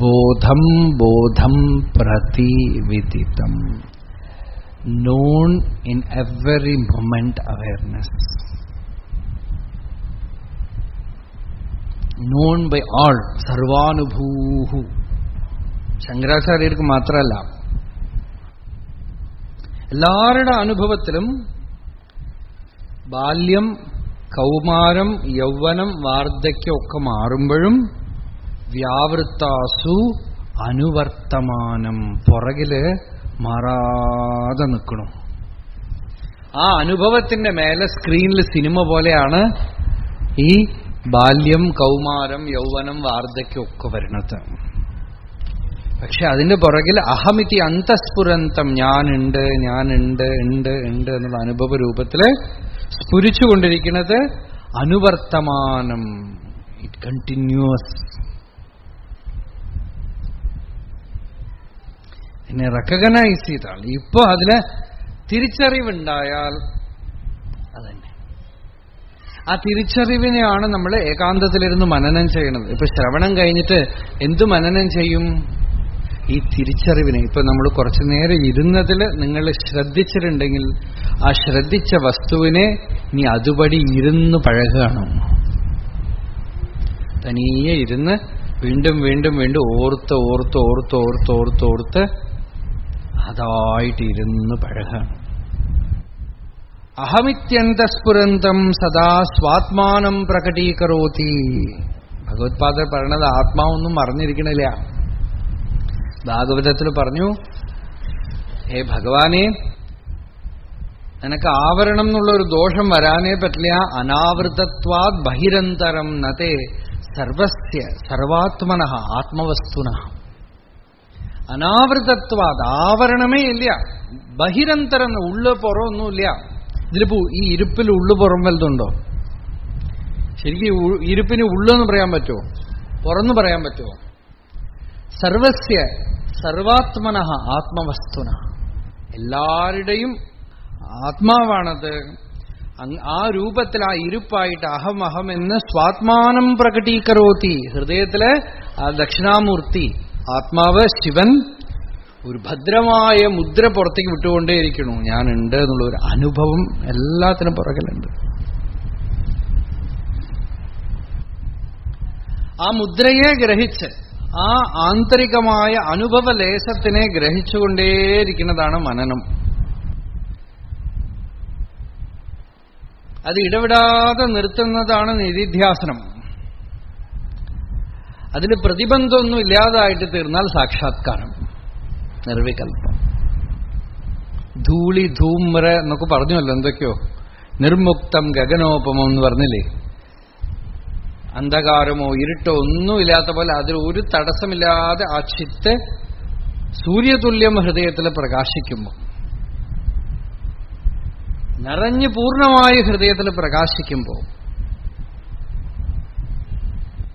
ബോധം ബോധം പ്രതിവിദിതം, known in every moment awareness, known by all, സർവാനുഭൂഹു. ശങ്കരാചാര്യർക്ക് മാത്രമല്ല, എല്ലാവരുടെ അനുഭവത്തിലും ബാല്യം, കൗമാരം, യൗവനം, വാർദ്ധക്യം ഒക്കെ മാറുമ്പോഴും വ്യാവൃത്താസു അനുവർത്തമാനം, പുറകില് മാറാതെ നിൽക്കണം. ആ അനുഭവത്തിന്റെ മേലെ സ്ക്രീനിൽ സിനിമ പോലെയാണ് ഈ ബാല്യം, കൗമാരം, യൗവനം, വാർദ്ധക്യം ഒക്കെ വരുന്നത്. പക്ഷെ അതിന്റെ പുറകിൽ അഹമിതി അന്തസ്ഫുരന്തം, ഞാനുണ്ട്, ഞാനുണ്ട്, ഉണ്ട്, ഉണ്ട് എന്നുള്ള അനുഭവ രൂപത്തില് സ്ഫുരിച്ചുകൊണ്ടിരിക്കുന്നത് അനുവർത്തമാനം. It continues. ഇതിനെ റെക്കഗ്നൈസ് ചെയ്താൽ, ഇപ്പൊ അതിന് തിരിച്ചറിവുണ്ടായാൽ അതന്നെ. ആ തിരിച്ചറിവിനെയാണ് നമ്മൾ ഏകാന്തത്തിലിരുന്ന് മനനം ചെയ്യണത്. ഇപ്പൊ ശ്രവണം കഴിഞ്ഞിട്ട് എന്തു മനനം ചെയ്യും? ഈ തിരിച്ചറിവിനെ. ഇപ്പൊ നമ്മൾ കുറച്ചു നേരം ഇരുന്നതിൽ നിങ്ങൾ ശ്രദ്ധിച്ചിട്ടുണ്ടെങ്കിൽ ആ ശ്രദ്ധിച്ച വസ്തുവിനെ ഇനി അതുപടി ഇരുന്ന് പഴകുകയാണ്. തനിയെ ഇരുന്ന് വീണ്ടും വീണ്ടും വീണ്ടും ഓർത്ത് ഓർത്ത് ഓർത്ത് ഓർത്ത് ഓർത്ത് ഓർത്ത് അതായിട്ട് ഇരുന്ന് പഴകാണ്. അഹമിത്യന്തസ്ഫുരന്തം സദാ സ്വാത്മാനം പ്രകടീകരോതി. ഭഗവത്പാദർ പറയണത് ആത്മാവൊന്നും മറന്നിരിക്കണില്ല. ഭാഗവതത്തിൽ പറഞ്ഞു, ഹേ ഭഗവാനെ, നിനക്ക് ആവരണം എന്നുള്ള ഒരു ദോഷം വരാനേ പറ്റില്ല. അനാവൃതത്വാത് ബഹിരന്തരം നതേ സർവസ്യ സർവാത്മനഃ ആത്മവസ്തുനഃ. അനാവൃതത്വാത്, ആവരണമേ ഇല്ല. ബഹിരന്തരം, ഉള്ളു പുറമൊന്നുമില്ല. ഇതിലിപ്പോ ഈ ഇരുപ്പിൽ ഉള്ളു പുറം വലുതുണ്ടോ? ശരിക്കും ഇരുപ്പിന് ഉള്ളെന്ന് പറയാൻ പറ്റുമോ? പുറന്ന് പറയാൻ പറ്റുമോ? സർവസ്യ സർവാത്മനഃ ആത്മവസ്തുന, എല്ലാവരുടെയും ആത്മാവാണത്. ആ രൂപത്തിൽ, ആ ഇരുപ്പായിട്ട് അഹം അഹം എന്ന് സ്വാത്മാനം പ്രകടീകരോതി. ഹൃദയത്തിലെ ആ ദക്ഷിണാമൂർത്തി ആത്മാവ് ശിവൻ ഒരു ഭദ്രമായ മുദ്ര പുറത്തേക്ക് വിട്ടുകൊണ്ടേയിരിക്കണു. ഞാനുണ്ട് എന്നുള്ള ഒരു അനുഭവം എല്ലാത്തിനും പുറകിലുണ്ട്. ആ മുദ്രയെ ഗ്രഹിച്ച്, ആ ആന്തരികമായ അനുഭവലേശത്തിനെ ഗ്രഹിച്ചുകൊണ്ടേയിരിക്കുന്നതാണ് മനനം. അത് ഇടവിടാതെ നിർത്തുന്നതാണ് നിധിധ്യാസനം. അതിൽ പ്രതിബന്ധമൊന്നും ഇല്ലാതായിട്ട് തീർന്നാൽ സാക്ഷാത്കാരം, നിർവികൽപ്പം. ധൂളി ധൂമ്ര എന്നൊക്കെ പറഞ്ഞല്ലോ, എന്തൊക്കെയോ നിർമുക്തം ഗഗനോപമം എന്ന് പറഞ്ഞില്ലേ. അന്ധകാരമോ ഇരുട്ടോ ഒന്നുമില്ലാത്ത പോലെ അതിൽ ഒരു തടസ്സമില്ലാതെ ആ ചിത്ത് സൂര്യതുല്യം ഹൃദയത്തിൽ പ്രകാശിക്കുമ്പോൾ, നിറഞ്ഞ് പൂർണ്ണമായി ഹൃദയത്തിൽ പ്രകാശിക്കുമ്പോൾ,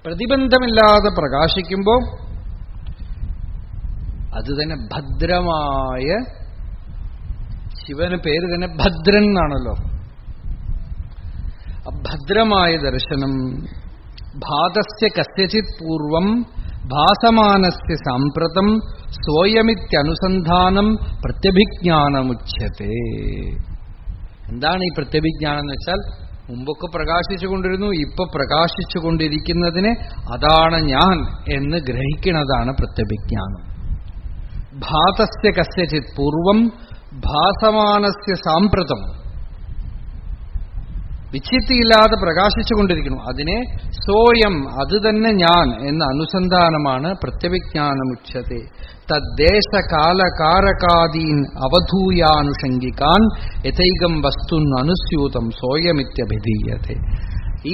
പ്രതിബന്ധമില്ലാതെ പ്രകാശിക്കുമ്പോൾ അത് തന്നെ ഭദ്രമായ, ശിവന് പേര് തന്നെ ഭദ്രൻ എന്നാണല്ലോ. ഭദ്രമായ ദർശനം. ഭാതസ്യ കസ്യചിത് പൂർവം ഭാസമാനസ്യ സാമ്പ്രതം സ്വയമിത്യനുസന്ധാനം പ്രത്യഭിജ്ഞാനമുച്യത്തെ. എന്താണ് ഈ പ്രത്യഭിജ്ഞാനം എന്ന് വെച്ചാൽ, മുമ്പൊക്കെ പ്രകാശിച്ചുകൊണ്ടിരുന്നു, ഇപ്പൊ പ്രകാശിച്ചുകൊണ്ടിരിക്കുന്നതിന് അതാണ് ഞാൻ എന്ന് ഗ്രഹിക്കുന്നതാണ് പ്രത്യഭിജ്ഞാനം. ഭാതസ്യ കസ്യചിത് പൂർവം ഭാസമാനസ്യ സാമ്പ്രതം, വിച്ഛിത്തിയില്ലാതെ പ്രകാശിച്ചുകൊണ്ടിരിക്കുന്നു. അതിനെ സ്വയം, അത് തന്നെ ഞാൻ എന്ന അനുസന്ധാനമാണ് പ്രത്യഭിജ്ഞാനമുച്യത്തെ. തദ്ദേശകാലകാരകാദീൻ അവധൂയാനുഷംഗിക്കാൻ യഥൈകം വസ്തുൻ അനുസ്യൂതം സ്വയമിത്യഭിധീയത്തെ.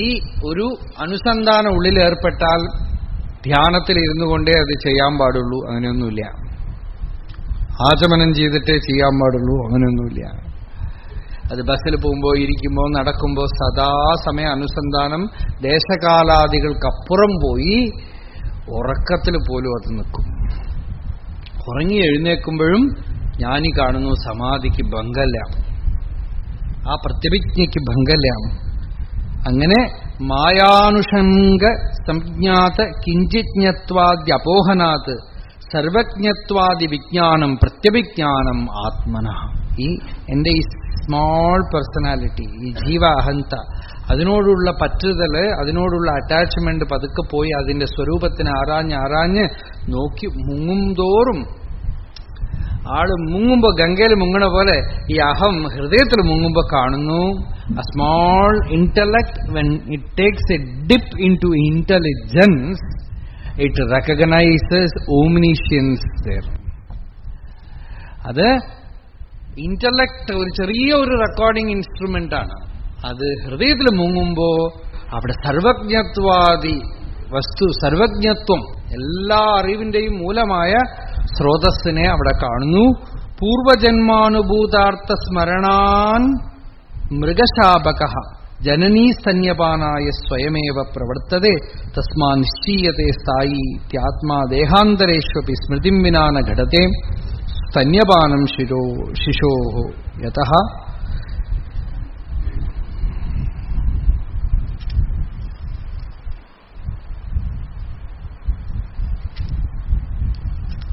ഈ ഒരു അനുസന്ധാനം ഉള്ളിലേർപ്പെട്ടാൽ ധ്യാനത്തിലിരുന്നു കൊണ്ടേ അത് ചെയ്യാൻ പാടുള്ളൂ, അങ്ങനെയൊന്നുമില്ല. ആചമനം ചെയ്തിട്ടേ ചെയ്യാൻ പാടുള്ളൂ, അങ്ങനെയൊന്നുമില്ല. അത് ബസ്സിൽ പോകുമ്പോൾ, ഇരിക്കുമ്പോൾ, നടക്കുമ്പോൾ സദാസമയ അനുസന്ധാനം. ദേശകാലാദികൾക്കപ്പുറം പോയി ഉറക്കത്തിൽ പോലും അത് നിൽക്കും. ഉറങ്ങി എഴുന്നേൽക്കുമ്പോഴും ജ്ഞാനി കാണുന്നു സമാധിക്ക് ഭംഗല്ല, ആ പ്രത്യഭിജ്ഞയ്ക്ക് ഭംഗല്ല. അങ്ങനെ മായാനുഷംഗ സംജ്ഞാത കിഞ്ചിജ്ഞത്വാദ്യപോഹനാത് സർവജ്ഞത്വാദി വിജ്ഞാനം പ്രത്യഭിജ്ഞാനം ആത്മന. ഈ എന്റെ ഈ സ്മോൾ പേഴ്സണാലിറ്റി, ഈ ജീവ അഹന്ത, അതിനോടുള്ള പറ്റുതല്, അതിനോടുള്ള അറ്റാച്ച്മെന്റ് പതുക്കെ പോയി അതിന്റെ സ്വരൂപത്തിനെ ആരാഞ്ഞ് നോക്കി മുങ്ങുംതോറും, ആള് മുങ്ങുമ്പോ ഗംഗയിൽ മുങ്ങണ പോലെ ഈ അഹം ഹൃദയത്തിൽ മുങ്ങുമ്പോ കാണുന്നു a small intellect, when it takes a dip into intelligence, it recognizes omniscience there. അത് ഇന്റലക്ട് ഒരു ചെറിയ ഒരു റെക്കോർഡിംഗ് ഇൻസ്ട്രുമെന്റ് ആണ്. അത് ഹൃദയത്തിൽ മുങ്ങുമ്പോ അവിടെ സർവജ്ഞത്വാദി വസ്തു, സർവജ്ഞത്വം, എല്ലാ അറിവിന്റെയും മൂലമായ സ്രോതസ്സിനെ അവിടെ കാണുന്നു. പൂർവജന്മാനുഭൂതാർത്ഥ സ്മരണാൻ മൃഗശാപക ജനനീ സ്തന്യപാനായ സ്വയമേവ പ്രവർത്തതേ തസ്മാ നിശ്ചീയത്തെ സ്ഥായി ത്യാത്മാ ദേഹാന്തരേഷ്വപി സ്മൃതിം വിനാ ന ഘടത്തെ സ്തന്യപാനം ശിശോ യതഃ.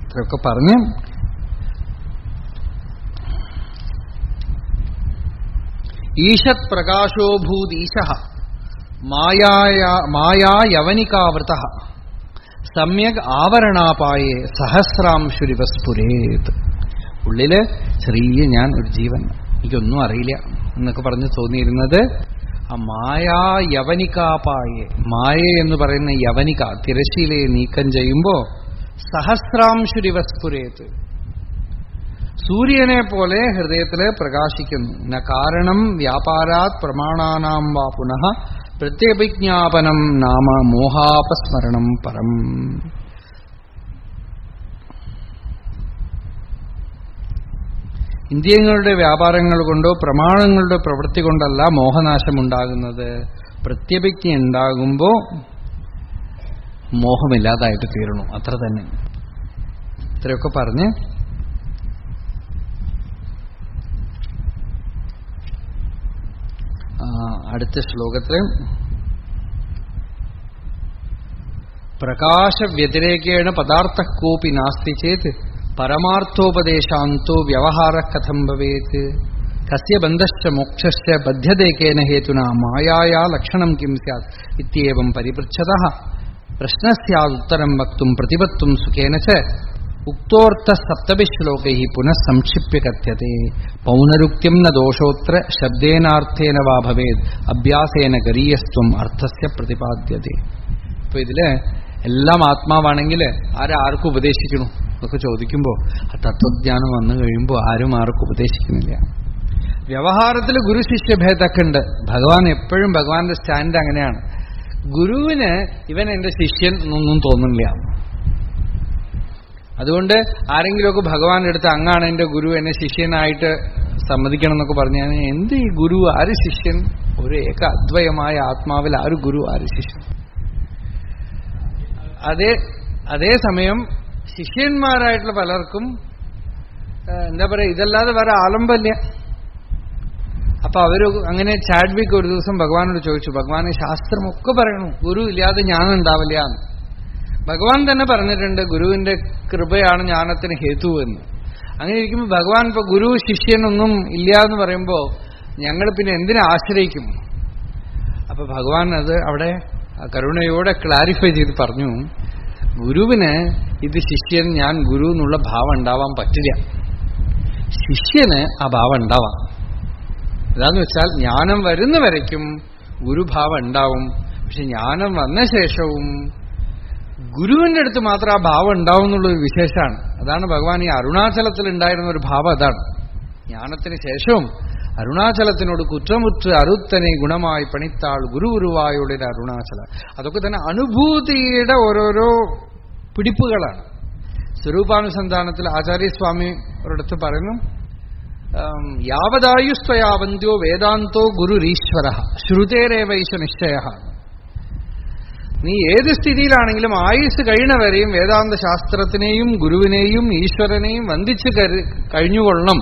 ഇത്രയൊക്കെ പറഞ്ഞ് ഈശത് പ്രകാശോഭൂതീശ മായായവനികാവൃത സമ്യക് ആവരണാപായേ സഹസ്രാംശുരിവസ്ഫുരേത്. ഉള്ളില് ചെറിയ ഞാൻ ഒരു ജീവൻ, എനിക്കൊന്നും അറിയില്ല എന്നൊക്കെ പറഞ്ഞ് തോന്നിയിരുന്നത് ആ മായായവനികാപായേ, മായ എന്ന് പറയുന്ന യവനിക, തിരശീലയെ നീക്കം ചെയ്യുമ്പോ സഹസ്രാംശുരിവസ്ഫുരേത്, സൂര്യനെ പോലെ ഹൃദയത്തില് പ്രകാശിക്കുന്നു. ന കാരണം വ്യാപാരാത് പ്രമാണാനാം വാ പുനഃ പ്രത്യഭിജ്ഞാപനം നാമ മോഹാപസ്മരണം പരം. ഇന്ദ്രിയങ്ങളുടെ വ്യാപാരങ്ങൾ കൊണ്ടോ പ്രമാണങ്ങളുടെ പ്രവൃത്തി കൊണ്ടല്ല മോഹനാശമുണ്ടാകുന്നത്. പ്രത്യഭിജ്ഞ ഉണ്ടാകുമ്പോ മോഹമില്ലാതായിട്ട് തീരണു, അത്ര തന്നെ. ഇത്രയൊക്കെ പറഞ്ഞ് അടുത്ത ശ്ലോകത്തിൽ പ്രകാശവ്യതിരേകേണ പദാർത്ഥ കോപി നാസ്തി ചേത് പരമാർത്ഥോപദേശാന്തോ വ്യവഹാര കഥം ഭവേത് കസ്യ ബന്ധശ്ച മോക്ഷശ്ച ബധ്യതേകേന ഹേതുനാ മായായാ ലക്ഷണം കിം സ്യാത് ഇത്യേവം പരിപൃച്ഛതഃ പ്രശ്നസ്യാദുത്തരം വക്തും പ്രതിപത്തും സുഖേന ച ഉക്തോർത്ഥ സപ്തഭി ശ്ലോകൈ പുനഃ സംക്ഷിപ്യ കഥ്യത്തെ പൗനരുക്ത്യം ന ദോഷോത്ര ശബ്ദേനാർത്ഥേന വാ ഭവേത് അഭ്യാസേന ഗരീയസ്ത്വം അർത്ഥസ്യ പ്രതിപാദ്യത്തെ. ഇപ്പൊ ഇതില് എല്ലാം ആത്മാവാണെങ്കിൽ ആർക്കും ഉപദേശിക്കണു എന്നൊക്കെ ചോദിക്കുമ്പോൾ ആ തത്വജ്ഞാനം വന്നു കഴിയുമ്പോൾ ആരും ആർക്കും ഉപദേശിക്കുന്നില്ല. വ്യവഹാരത്തിൽ ഗുരു ശിഷ്യഭേദമൊക്കെ ഉണ്ട്. ഭഗവാൻ എപ്പോഴും ഭഗവാന്റെ സ്റ്റാൻഡ് അങ്ങനെയാണ്. ഗുരുവിന് ഇവൻ എന്റെ ശിഷ്യൻ എന്നൊന്നും തോന്നുന്നില്ല. അതുകൊണ്ട് ആരെങ്കിലുമൊക്കെ ഭഗവാന്റെ അടുത്ത് അങ്ങാണ് എന്റെ ഗുരു, എന്നെ ശിഷ്യനായിട്ട് സമ്മതിക്കണം എന്നൊക്കെ പറഞ്ഞാൽ എന്ത് ഈ ഗുരു, ആര് ശിഷ്യൻ? ഒരു ഏക അദ്വയമായ ആത്മാവിൽ ആര് ഗുരു, ആര് ശിഷ്യൻ? അതേസമയം ശിഷ്യന്മാരായിട്ടുള്ള പലർക്കും എന്താ പറയുക, ഇതല്ലാതെ വേറെ ആലംബമില്ല. അപ്പൊ അവര് അങ്ങനെ ചാഡ്വിക്ക് ഒരു ദിവസം ഭഗവാനോട് ചോദിച്ചു, ഭഗവാനെ ശാസ്ത്രമൊക്കെ പറയണു ഗുരു ഇല്ലാതെ ജ്ഞാനം ഉണ്ടാവില്ല എന്ന്. ഭഗവാൻ തന്നെ പറഞ്ഞിട്ടുണ്ട് ഗുരുവിന്റെ കൃപയാണ് ജ്ഞാനത്തിന് ഹേതു എന്ന്. അങ്ങനെ ഇരിക്കുമ്പോൾ ഭഗവാൻ ഇപ്പൊ ഗുരു ശിഷ്യനൊന്നും ഇല്ല എന്ന് പറയുമ്പോ ഞങ്ങൾ പിന്നെ എന്തിനെ ആശ്രയിക്കും? അപ്പൊ ഭഗവാൻ അത് അവിടെ കരുണയോടെ ക്ലാരിഫൈ ചെയ്ത് പറഞ്ഞു, ഗുരുവിന് ഇത് ശിഷ്യൻ ഞാൻ ഗുരു എന്നുള്ള ഭാവം ഉണ്ടാവാൻ പറ്റില്ല. ശിഷ്യന് ആ ഭാവം ഉണ്ടാവാം. എന്താന്ന് വെച്ചാൽ ജ്ഞാനം വരുന്ന വരയ്ക്കും ഗുരുഭാവം ഉണ്ടാവും. പക്ഷെ ജ്ഞാനം വന്ന ശേഷവും ഗുരുവിന്റെ അടുത്ത് മാത്രം ആ ഭാവം ഉണ്ടാവും എന്നുള്ളൊരു വിശേഷമാണ്. അതാണ് ഭഗവാൻ ഈ അരുണാചലത്തിൽ ഉണ്ടായിരുന്ന ഒരു ഭാവം. അതാണ് ജ്ഞാനത്തിന് ശേഷവും അരുണാചലത്തിനോട് കുറ്റമുറ്റ് അറുത്തനെ ഗുണമായി പണിത്താൾ ഗുരുവായുടെ അരുണാചല. അതൊക്കെ തന്നെ അനുഭൂതിയുടെ ഓരോരോ പിടിപ്പുകളാണ്. സ്വരൂപാനുസന്ധാനത്തിൽ ആചാര്യസ്വാമി ഒരിടത്ത് പറയുന്നു, യാവദായുസ്ത്വയാവന്ത്യോ വേദാന്തോ ഗുരുരീശ്വര ശ്രുതേരേവൈശ നിശ്ചയ. നീ ഏത് സ്ഥിതിയിലാണെങ്കിലും ആയുസ് കഴിയണവരെയും വേദാന്ത ശാസ്ത്രത്തിനെയും ഗുരുവിനെയും ഈശ്വരനെയും വന്ദിച്ച് കഴിഞ്ഞുകൊള്ളണം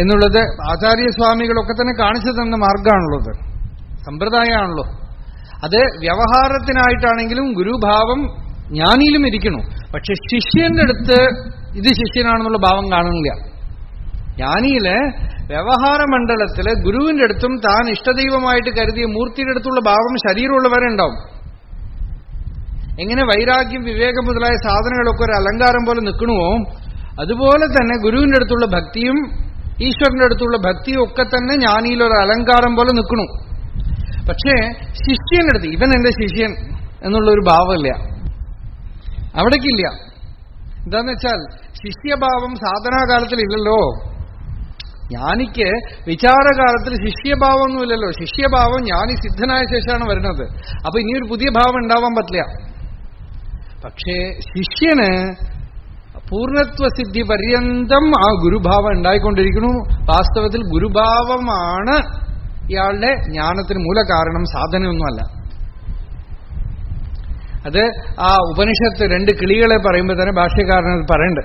എന്നുള്ളത് ആചാര്യസ്വാമികളൊക്കെ തന്നെ കാണിച്ചു തന്ന മാർഗമാണുള്ളത്, സമ്പ്രദായമാണല്ലോ. അത് വ്യവഹാരത്തിനായിട്ടാണെങ്കിലും ഗുരുഭാവം ജ്ഞാനിയിലും ഇരിക്കണു. പക്ഷെ ശിഷ്യന്റെ അടുത്ത് ഇത് ശിഷ്യനാണെന്നുള്ള ഭാവം കാണുന്നില്ല. ജ്ഞാനിയില് വ്യവഹാര മണ്ഡലത്തില് ഗുരുവിന്റെ അടുത്തും താൻ ഇഷ്ടദൈവമായിട്ട് കരുതിയ മൂർത്തിയുടെ അടുത്തുള്ള ഭാവം ശരീരമുള്ളവരെ ഉണ്ടാവും. എങ്ങനെ വൈരാഗ്യം വിവേകം മുതലായ സാധനങ്ങളൊക്കെ ഒരു അലങ്കാരം പോലെ നിൽക്കണമോ അതുപോലെ തന്നെ ഗുരുവിന്റെ അടുത്തുള്ള ഭക്തിയും ഈശ്വരന്റെ അടുത്തുള്ള ഭക്തിയും ഒക്കെ തന്നെ ജ്ഞാനിയിലൊരു അലങ്കാരം പോലെ നിൽക്കണു. പക്ഷേ ശിഷ്യന്റെ അടുത്ത് ഇവൻ എന്റെ ശിഷ്യൻ എന്നുള്ളൊരു ഭാവമില്ല, അവിടേക്കില്ല. എന്താന്ന് വെച്ചാൽ ശിഷ്യഭാവം സാധനാകാലത്തിൽ ഇല്ലല്ലോ. ജ്ഞാനിക്ക് വിചാരകാലത്തിൽ ശിഷ്യഭാവമൊന്നുമില്ലല്ലോ. ശിഷ്യഭാവം ജ്ഞാനി സിദ്ധനായ ശേഷമാണ് വരുന്നത്. അപ്പൊ ഇനിയൊരു പുതിയ ഭാവം ഉണ്ടാവാൻ പറ്റില്ല. പക്ഷേ ശിഷ്യന് പൂർണ്ണത്വസിദ്ധി പര്യന്തം ആ ഗുരുഭാവം ഉണ്ടായിക്കൊണ്ടിരിക്കുന്നു. വാസ്തവത്തിൽ ഗുരുഭാവമാണ് ഇയാളുടെ ജ്ഞാനത്തിന് മൂലകാരണം, സാധനയൊന്നുമല്ല. അത് ആ ഉപനിഷത്ത് രണ്ട് കിളികളെ പറയുമ്പോൾ തന്നെ ഭാഷ്യക്കാരനത് പറയണ്ട്.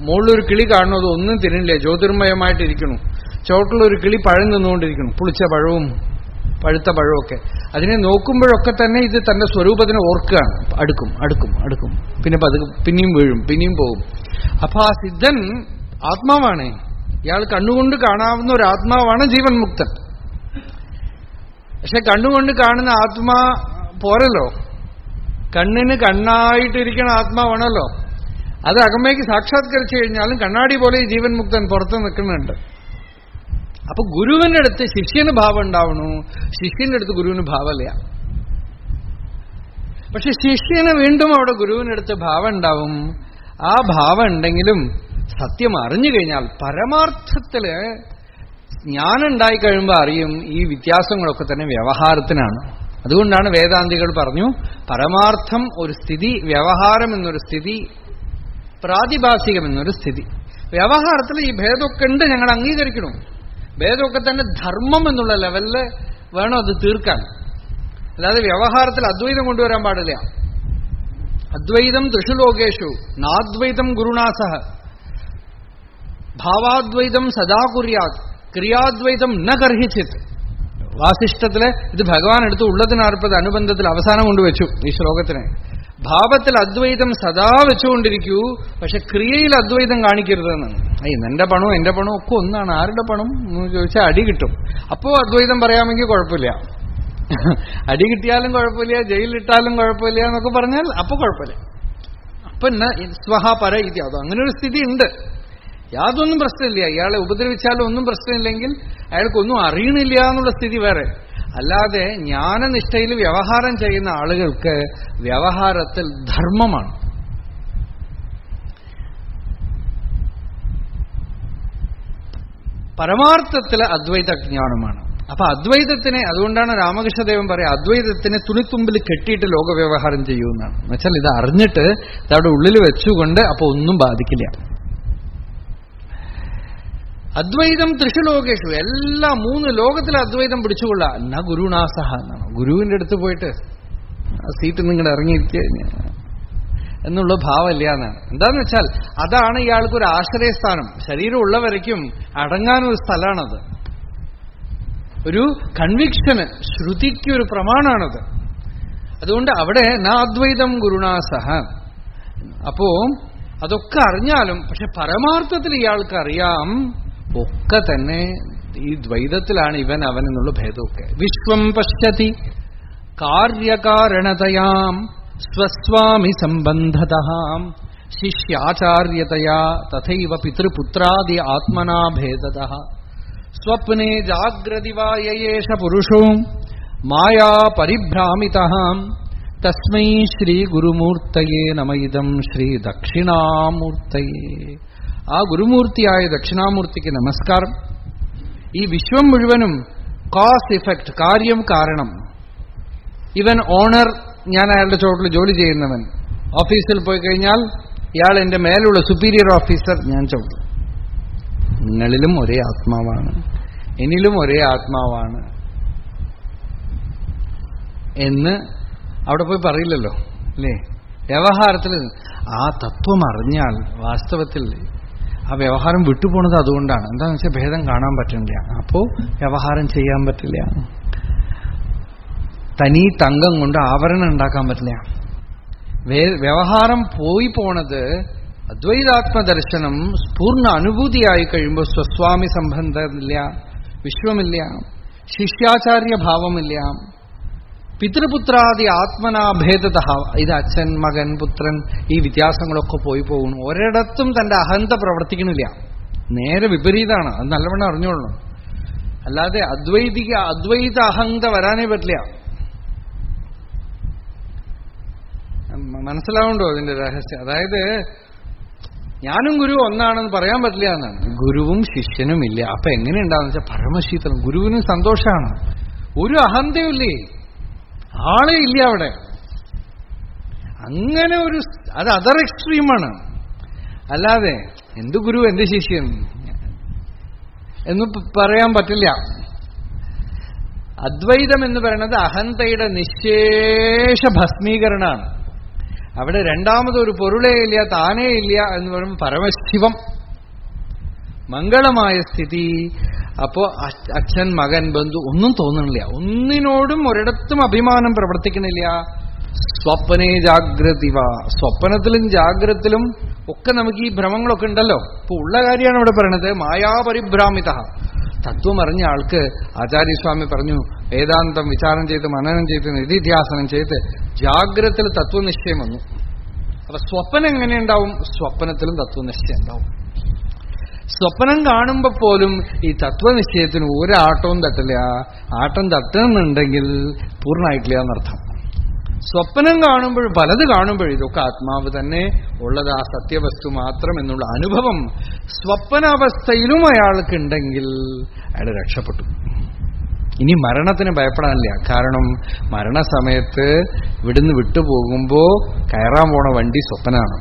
മുകളിലൊരു കിളി കാണുന്നു, അത് ഒന്നും തിരിഞ്ഞില്ല, ജ്യോതിർമയമായിട്ടിരിക്കുന്നു. ചോട്ടിലൊരു കിളി പഴം തിന്നുകൊണ്ടിരിക്കുന്നു, പുളിച്ച പഴവും പഴുത്ത പഴമൊക്കെ. അതിനെ നോക്കുമ്പോഴൊക്കെ തന്നെ ഇത് തന്റെ സ്വരൂപത്തിനെ ഓർക്കുകയാണ്. അടുക്കും അടുക്കും അടുക്കും, പിന്നെ പിന്നെയും വീഴും, പിന്നെയും പോകും. അപ്പൊ ആ സിദ്ധൻ ആത്മാവാണ്. ഇയാൾ കണ്ണുകൊണ്ട് കാണാവുന്ന ഒരു ആത്മാവാണ് ജീവൻ മുക്തൻ. പക്ഷെ കണ്ണുകൊണ്ട് കാണുന്ന ആത്മാ പോരല്ലോ, കണ്ണിന് കണ്ണായിട്ടിരിക്കുന്ന ആത്മാവാണല്ലോ. അത് അകമേക്ക് സാക്ഷാത്കരിച്ചു കഴിഞ്ഞാലും കണ്ണാടി പോലെ ഈ ജീവൻ മുക്തൻ പുറത്ത് നിൽക്കുന്നുണ്ട്. അപ്പൊ ഗുരുവിന്റെ അടുത്ത് ശിഷ്യന് ഭാവം ഉണ്ടാവണു, ശിഷ്യന്റെ അടുത്ത് ഗുരുവിന് ഭാവമില്ല. പക്ഷെ ശിഷ്യന് വീണ്ടും അവിടെ ഗുരുവിന്റെ അടുത്ത് ഭാവം ഉണ്ടാവും. ആ ഭാവം ഉണ്ടെങ്കിലും സത്യം അറിഞ്ഞു കഴിഞ്ഞാൽ പരമാർത്ഥത്തില് ജ്ഞാനുണ്ടായി കഴിയുമ്പോൾ അറിയും ഈ വ്യത്യാസങ്ങളൊക്കെ തന്നെ വ്യവഹാരത്തിനാണ്. അതുകൊണ്ടാണ് വേദാന്തികൾ പറഞ്ഞു പരമാർത്ഥം ഒരു സ്ഥിതി, വ്യവഹാരം എന്നൊരു സ്ഥിതി, പ്രാതിഭാസികം എന്നൊരു സ്ഥിതി. വ്യവഹാരത്തിൽ ഈ ഭേദമൊക്കെ ഉണ്ട്, ഞങ്ങൾ അംഗീകരിക്കണം. ഭേദമൊക്കെ തന്നെ ധർമ്മം എന്നുള്ള ലെവലില് വേണം അത് തീർക്കാൻ. അല്ലാതെ വ്യവഹാരത്തിൽ അദ്വൈതം കൊണ്ടുവരാൻ പാടില്ല. അദ്വൈതം ത്രിഷു ലോകേഷു നാദ്വൈതം ഗുരുണാസഹ ഭാവാദ്വൈതം സദാ കുര്യാത് ക്രിയാദ്വൈതം ന കർഹിച്ചിത്. വാസിഷ്ഠത്തില് ഇത് ഭഗവാൻ എടുത്ത് ഉള്ളതിനർപ്പത് അനുബന്ധത്തിൽ അവസാനം കൊണ്ടുവച്ചു ഈ ശ്ലോകത്തിനെ. ഭാവത്തിൽ അദ്വൈതം സദാ വെച്ചുകൊണ്ടിരിക്കൂ, പക്ഷെ ക്രിയയിൽ അദ്വൈതം കാണിക്കരുതെന്നാണ്. എന്റെ പണവും എന്റെ പണവും ഒക്കെ ഒന്നാണ്, ആരുടെ പണം എന്ന് ചോദിച്ചാൽ അടി കിട്ടും. അപ്പോ അദ്വൈതം പറയാമെങ്കിൽ കുഴപ്പമില്ല. അടി കിട്ടിയാലും കുഴപ്പമില്ല, ജയിലിലിട്ടാലും കുഴപ്പമില്ല എന്നൊക്കെ പറഞ്ഞാൽ അപ്പൊ കുഴപ്പമില്ല. അപ്പൊ സ്വഹ പര ഇതി, അത് അങ്ങനെ ഒരു സ്ഥിതി ഉണ്ട്. യാതൊന്നും പ്രശ്നമില്ല. ഇയാളെ ഉപദ്രവിച്ചാലും ഒന്നും പ്രശ്നമില്ലെങ്കിൽ അയാൾക്കൊന്നും അറിയണില്ല എന്നുള്ള സ്ഥിതി വേറെ. അല്ലാതെ ജ്ഞാനനിഷ്ഠയിൽ വ്യവഹാരം ചെയ്യുന്ന ആളുകൾക്ക് വ്യവഹാരത്തിൽ ധർമ്മമാണ്. പരമാർത്ഥത്തില് അദ്വൈത ജ്ഞാനമാണ്. അപ്പൊ അദ്വൈതത്തിനെ, അതുകൊണ്ടാണ് രാമകൃഷ്ണദേവൻ പറയാം, അദ്വൈതത്തിനെ തുണിത്തുമ്പിൽ കെട്ടിയിട്ട് ലോകവ്യവഹാരം ചെയ്യുമെന്നാണ്. എന്നുവെച്ചാൽ ഇത് അറിഞ്ഞിട്ട് ഇതവിടെ ഉള്ളിൽ വെച്ചുകൊണ്ട് അപ്പൊ ഒന്നും ബാധിക്കില്ല. അദ്വൈതം ത്രിഷുലോകേഷു, എല്ലാ 3 ലോകത്തിലെ അദ്വൈതം പിടിച്ചുകൊള്ളാം. എന്നാ ഗുരുനാസഹ എന്നാണ്. ഗുരുവിന്റെ അടുത്ത് പോയിട്ട് ആ സീറ്റ് നിങ്ങൾ ഇറങ്ങിയിരിക്കുക എന്നുള്ള ഭാവമില്ല എന്നാണ്. എന്താന്ന് വെച്ചാൽ അതാണ് ഇയാൾക്കൊരു ആശ്രയസ്ഥാനം. ശരീരം ഉള്ളവരയ്ക്കും അടങ്ങാനൊരു സ്ഥലമാണത്. ഒരു കൺവിക്ഷന്, ശ്രുതിക്കൊരു പ്രമാണാണത്. അതുകൊണ്ട് അവിടെ നാദ്വൈതം ഗുരുനാസഹ. അപ്പോ അതൊക്കെ അറിഞ്ഞാലും പക്ഷെ പരമാർത്ഥത്തിൽ ഇയാൾക്ക് അറിയാം ഒക്കെ തന്നെ ഈ ദ്വൈതത്തിലാണ് ഇവൻ അവൻ എന്നുള്ള ഭേദമൊക്കെ. വിശ്വം പശ്യതി കാര്യകാരണതയാം സ്വസ്വാമി സംബന്ധതഃ ശിഷ്യാചാര്യതയാ തഥൈവ പിതൃപുത്രാദി ആത്മനാ ഭേദതഃ സ്വപ്നെ ജാഗ്രതി വാ യേഷ പുരുഷോ മായാ പരിഭ്രാമിതഃ തസ്മൈ ശ്രീ ഗുരുമൂർത്തയേ നമയിദം ശ്രീ ദക്ഷിണാമൂർത്തയേ. ആ ഗുരുമൂർത്തിയായ ദക്ഷിണാമൂർത്തിക്ക് നമസ്കാരം. ഈ വിശ്വം മുഴുവനും കോസ് ഇഫക്റ്റ്, കാര്യം കാരണം. ഇവൻ ഓണർ, ഞാൻ അയാളുടെ ചോട്ടിൽ ജോലി ചെയ്യുന്നവൻ. ഓഫീസിൽ പോയി കഴിഞ്ഞാൽ ഇയാൾ എന്റെ മേലുള്ള സുപ്പീരിയർ ഓഫീസർ, ഞാൻ ചോദിക്കും. നിങ്ങളിലും ഒരേ ആത്മാവാണ്, എന്നിലും ഒരേ ആത്മാവാണ് എന്ന് അവിടെ പോയി പറയില്ലല്ലോ, അല്ലേ? വ്യവഹാരത്തിൽ ആ തത്വം അറിഞ്ഞാൽ വാസ്തവത്തിൽ ആ വ്യവഹാരം വിട്ടുപോണത് അതുകൊണ്ടാണ്. എന്താണെന്ന് വെച്ചാൽ ഭേദം കാണാൻ പറ്റില്ല. അപ്പോ വ്യവഹാരം ചെയ്യാൻ പറ്റില്ല. തനി തങ്കം കൊണ്ട് ആവരണം ഉണ്ടാക്കാൻ പറ്റില്ല. വ്യവഹാരം പോയി പോണത് അദ്വൈതാത്മദർശനം പൂർണ്ണ അനുഭൂതിയായി കഴിയുമ്പോൾ സ്വസ്വാമി സംബന്ധമില്ല, വിശ്വമില്ല, ശിഷ്യാചാര്യ ഭാവമില്ല, പിതൃപുത്രാദി ആത്മനാ ഭേദത. ഇത് അച്ഛൻ, മകൻ, പുത്രൻ, ഈ വ്യത്യാസങ്ങളൊക്കെ പോയി പോകുന്നു. ഒരിടത്തും തന്റെ അഹന്ത പ്രവർത്തിക്കണില്ല. നേരെ വിപരീതമാണ്. അത് നല്ലവണ്ണം അറിഞ്ഞോളണം. അല്ലാതെ അദ്വൈത അഹന്ത വരാനേ പറ്റില്ല. മനസ്സിലാവുണ്ടോ അതിന്റെ രഹസ്യം? അതായത് ഞാനും ഗുരു ഒന്നാണെന്ന് പറയാൻ പറ്റില്ല എന്നാണ്. ഗുരുവും ശിഷ്യനും ഇല്ല. അപ്പൊ എങ്ങനെ ഉണ്ടാവുന്ന വെച്ചാൽ പരമശീതളം. ഗുരുവിനും സന്തോഷമാണ്, ഒരു അഹന്തയുമില്ലേ, ആളെ ഇല്ല അവിടെ. അങ്ങനെ ഒരു, അത് അതർ എക്സ്ട്രീമാണ്. അല്ലാതെ എന്ത് ഗുരു എന്ത് ശിഷ്യൻ എന്ന് പറയാൻ പറ്റില്ല. അദ്വൈതം എന്ന് പറയുന്നത് അഹന്തയുടെ നിശേഷ ഭസ്മീകരണമാണ്. അവിടെ രണ്ടാമതൊരു പൊരുളേ ഇല്ല, താനേ ഇല്ല എന്ന് പറയുമ്പോൾ പരമശിവം, മംഗളമായ സ്ഥിതി. അപ്പോ അച്ഛൻ, മകൻ, ബന്ധു ഒന്നും തോന്നണില്ല. ഒന്നിനോടും ഒരിടത്തും അഭിമാനം പ്രവർത്തിക്കണില്ല. സ്വപ്നേ ജാഗ്രതിവ, സ്വപ്നത്തിലും ജാഗ്രത്തിലും ഒക്കെ നമുക്ക് ഈ ഭ്രമങ്ങളൊക്കെ ഉണ്ടല്ലോ. ഇപ്പൊ ഉള്ള കാര്യമാണ് ഇവിടെ പറയണത്. മായാപരിഭ്രാമിത. തത്വം അറിഞ്ഞ ആൾക്ക് ആചാര്യസ്വാമി പറഞ്ഞു, വേദാന്തം വിചാരം ചെയ്ത് മനനം ചെയ്ത് നിധിധ്യാസനം ചെയ്ത് ജാഗ്രത്തിൽ തത്വനിശ്ചയം വന്നു. അപ്പൊ സ്വപ്നം എങ്ങനെയുണ്ടാവും? സ്വപ്നത്തിലും തത്വനിശ്ചയം ഉണ്ടാവും. സ്വപ്നം കാണുമ്പോ പോലും ഈ തത്വനിശ്ചയത്തിന് ഒരാട്ടവും തട്ടില്ല. ആട്ടം തട്ടണമെന്നുണ്ടെങ്കിൽ പൂർണ്ണമായിട്ടില്ല എന്നർത്ഥം. സ്വപ്നം കാണുമ്പോൾ, പലത് കാണുമ്പോൾ ഇതൊക്കെ ആത്മാവ് തന്നെ ഉള്ളത്, ആ സത്യവസ്തു മാത്രം എന്നുള്ള അനുഭവം സ്വപ്നാവസ്ഥയിലും അയാൾക്കുണ്ടെങ്കിൽ അയാൾ രക്ഷപ്പെട്ടു. ഇനി മരണത്തിന് ഭയപ്പെടാനില്ല. കാരണം മരണസമയത്ത് ഇവിടുന്ന് വിട്ടുപോകുമ്പോ കയറാൻ പോണ വണ്ടി സ്വപ്നമാണ്.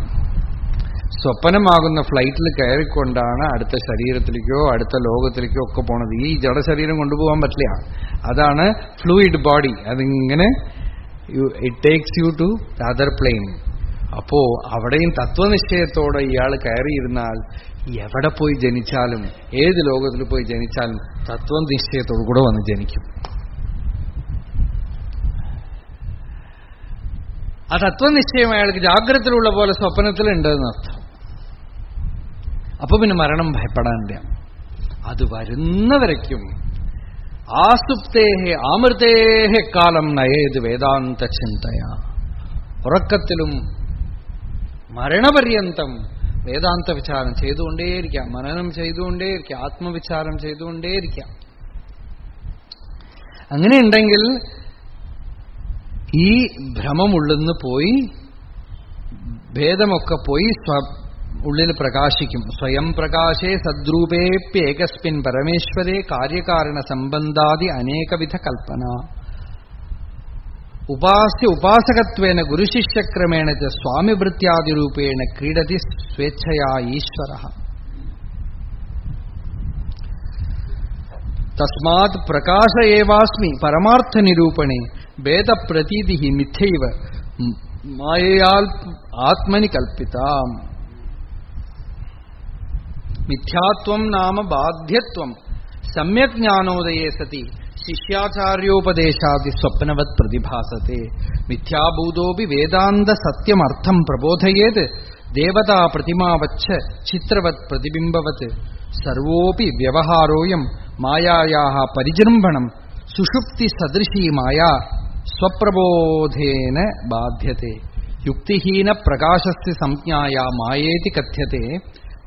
സ്വപ്നമാകുന്ന ഫ്ലൈറ്റിൽ കയറിക്കൊണ്ടാണ് അടുത്ത ശരീരത്തിലേക്കോ അടുത്ത ലോകത്തിലേക്കോ ഒക്കെ പോണത്. ഈ ജഡശരീരം കൊണ്ടുപോകാൻ പറ്റില്ല. അതാണ് ഫ്ലൂയിഡ് ബോഡി. അതിങ്ങനെ it takes you to the other plane. അപ്പോ അവിടെയും തത്വനിശ്ചയത്തോടെ ഇയാൾ കയറിയിരുന്നാൽ എവിടെ പോയി ജനിച്ചാലും, ഏത് ലോകത്തിൽ പോയി ജനിച്ചാലും തത്വനിശ്ചയത്തോടു കൂടെ വന്ന് ജനിക്കും. ആ തത്വനിശ്ചയം അയാൾക്ക് ജാഗ്രതയിലുള്ള പോലെ സ്വപ്നത്തിലുണ്ടെന്ന് അർത്ഥം. അപ്പൊ പിന്നെ മരണം ഭയപ്പെടാനില്ല. അത് വരുന്നവരയ്ക്കും ആസുപ്തേഹെ ആമൃതേഹെ കാലം നയേത് വേദാന്ത ചിന്തയാ. ഉറക്കത്തിലും മരണപര്യന്തം വേദാന്ത വിചാരം ചെയ്തുകൊണ്ടേയിരിക്കാം, മനനം ചെയ്തുകൊണ്ടേയിരിക്കാം, ആത്മവിചാരം ചെയ്തുകൊണ്ടേയിരിക്കാം. അങ്ങനെയുണ്ടെങ്കിൽ ഈ ഭ്രമമുള്ളിന്ന് പോയി, ഭേദമൊക്കെ പോയി ഉള്ളിൽ പ്രകാശിക്കും. സ്വയം പ്രകാശേ സദ്രൂപേപ്യേകസ്മിൻ പരമേശ്വരേ കാര്യകാരണ സംബന്ധാദി അനേകവിധ കൽപ്പന. ഉപാസ്യ ഉപാസകത്വേന ഗുരുശിഷ്യക്രമേണ ച സ്വാമിവൃത്യാദിരൂപേണ ക്രീഡതി സ്വേച്ഛയാ ഈശ്വരഃ. തസ്മാത് പ്രകാശ ഏവാസ്മി പരമാർത്ഥനിരൂപണേ ഭേദപ്രതീതി മിഥ്യൈവ മായയാൽ ആത്മനി കൽപ്പിതാം. മിഥ്യാത്വം നാമ ബാധ്യത്വം സമ്യക് ജ്ഞാനോദയേ സതി ശിഷ്യാചാര്യോപദേശാദി സ്വപ്നവത് പ്രതിഭാസത്തെ. മിഥ്യാഭൂതോപി വേദാന്ത സത്യമർത്ഥം പ്രബോധയേത് ദേവതാ പ്രതിമാവച്ഛ ചിത്രവത് പ്രതിബിംബവത്. സർവോപി വ്യവഹാരോയം മായായാഃ പരിജൃംഭണം സുഷുപ്തി സദൃശീ മായാ സ്വപ്രബോധേന ബാധ്യത്തെ. യുക്തിഹീന പ്രകാശസ്യ സംജ്ഞായാ മായേതി കഥ്യത്തെ.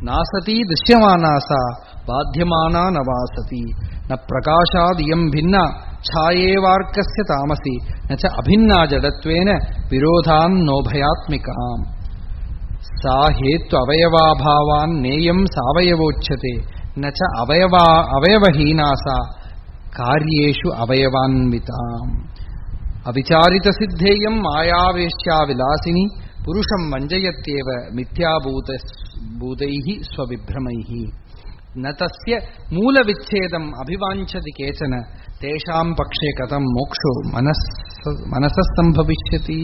നാസതി ദൃശ്യമാനാ സാ ബാധ്യമാനാ നവാസതി. ന പ്രകാശാദിയം ഭിന്ന ഛായേവാർക്കസ്യ താമസി ന ച അഭിന്നാ ജഡത്വേന വിരോധാൻ നോഭയാത്മികാം. സാ ഹേത്വ അവയവാഭാവാൻ നേയം സാവയവോച്യത്തെ ന ച അവയവഹീനാ സാ കാര്യേഷു അവയവാൻവിതാം. അവിചാരിതസിദ്ധേയം മായാവേശ്യാ വിലാസിനി പുരുഷം വഞ്ചയത്യേവ മിഥ്യാഭൂതൈഃ സ്വവിഭ്രമൈഃ. ന തസ്യ മൂലവിച്ഛേദം അഭിവാഞ്ചതി കേചന തേഷാം പക്ഷേ കഥം മോക്ഷോ മനസ്സംഭവിഷ്യതി.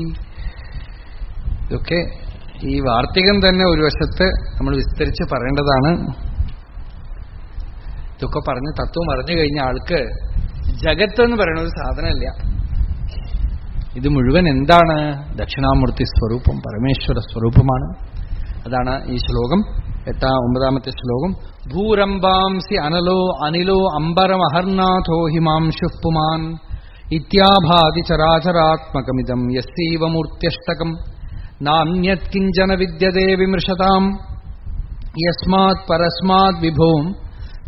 ഇതൊക്കെ ഈ വാർത്തികം തന്നെ ഒരു വശത്ത് നമ്മൾ വിസ്തരിച്ച് പറയേണ്ടതാണ്. ഇതൊക്കെ പറഞ്ഞ് തത്വം അറിഞ്ഞു കഴിഞ്ഞ ആൾക്ക് ജഗത്ത് എന്ന് പറയുന്ന ഒരു സാധനമില്ല. ഇത് മുഴുവൻ എന്താണ്? ദക്ഷിണാമൂർത്തി സ്വരൂപം, പരമേശ്വര സ്വരൂപമാണ്. അതാണ് ഈ ശ്ലോകം, 9ാമത്തെ ശ്ലോകം. ഭൂരംബാംസി അനിലോ അംബരമഹർനാഥോ ഹിമാംശു പുമാൻ ഇത്യാഭാതി ചരാചരാത്മകമിദം യസ്സൈവ മൂർത്യഷ്ടകം നാന്യത് കിഞ്ചന വിദ്യതേ വിമൃശതാം യസ്മാത് പരസ്മാത് വിഭോം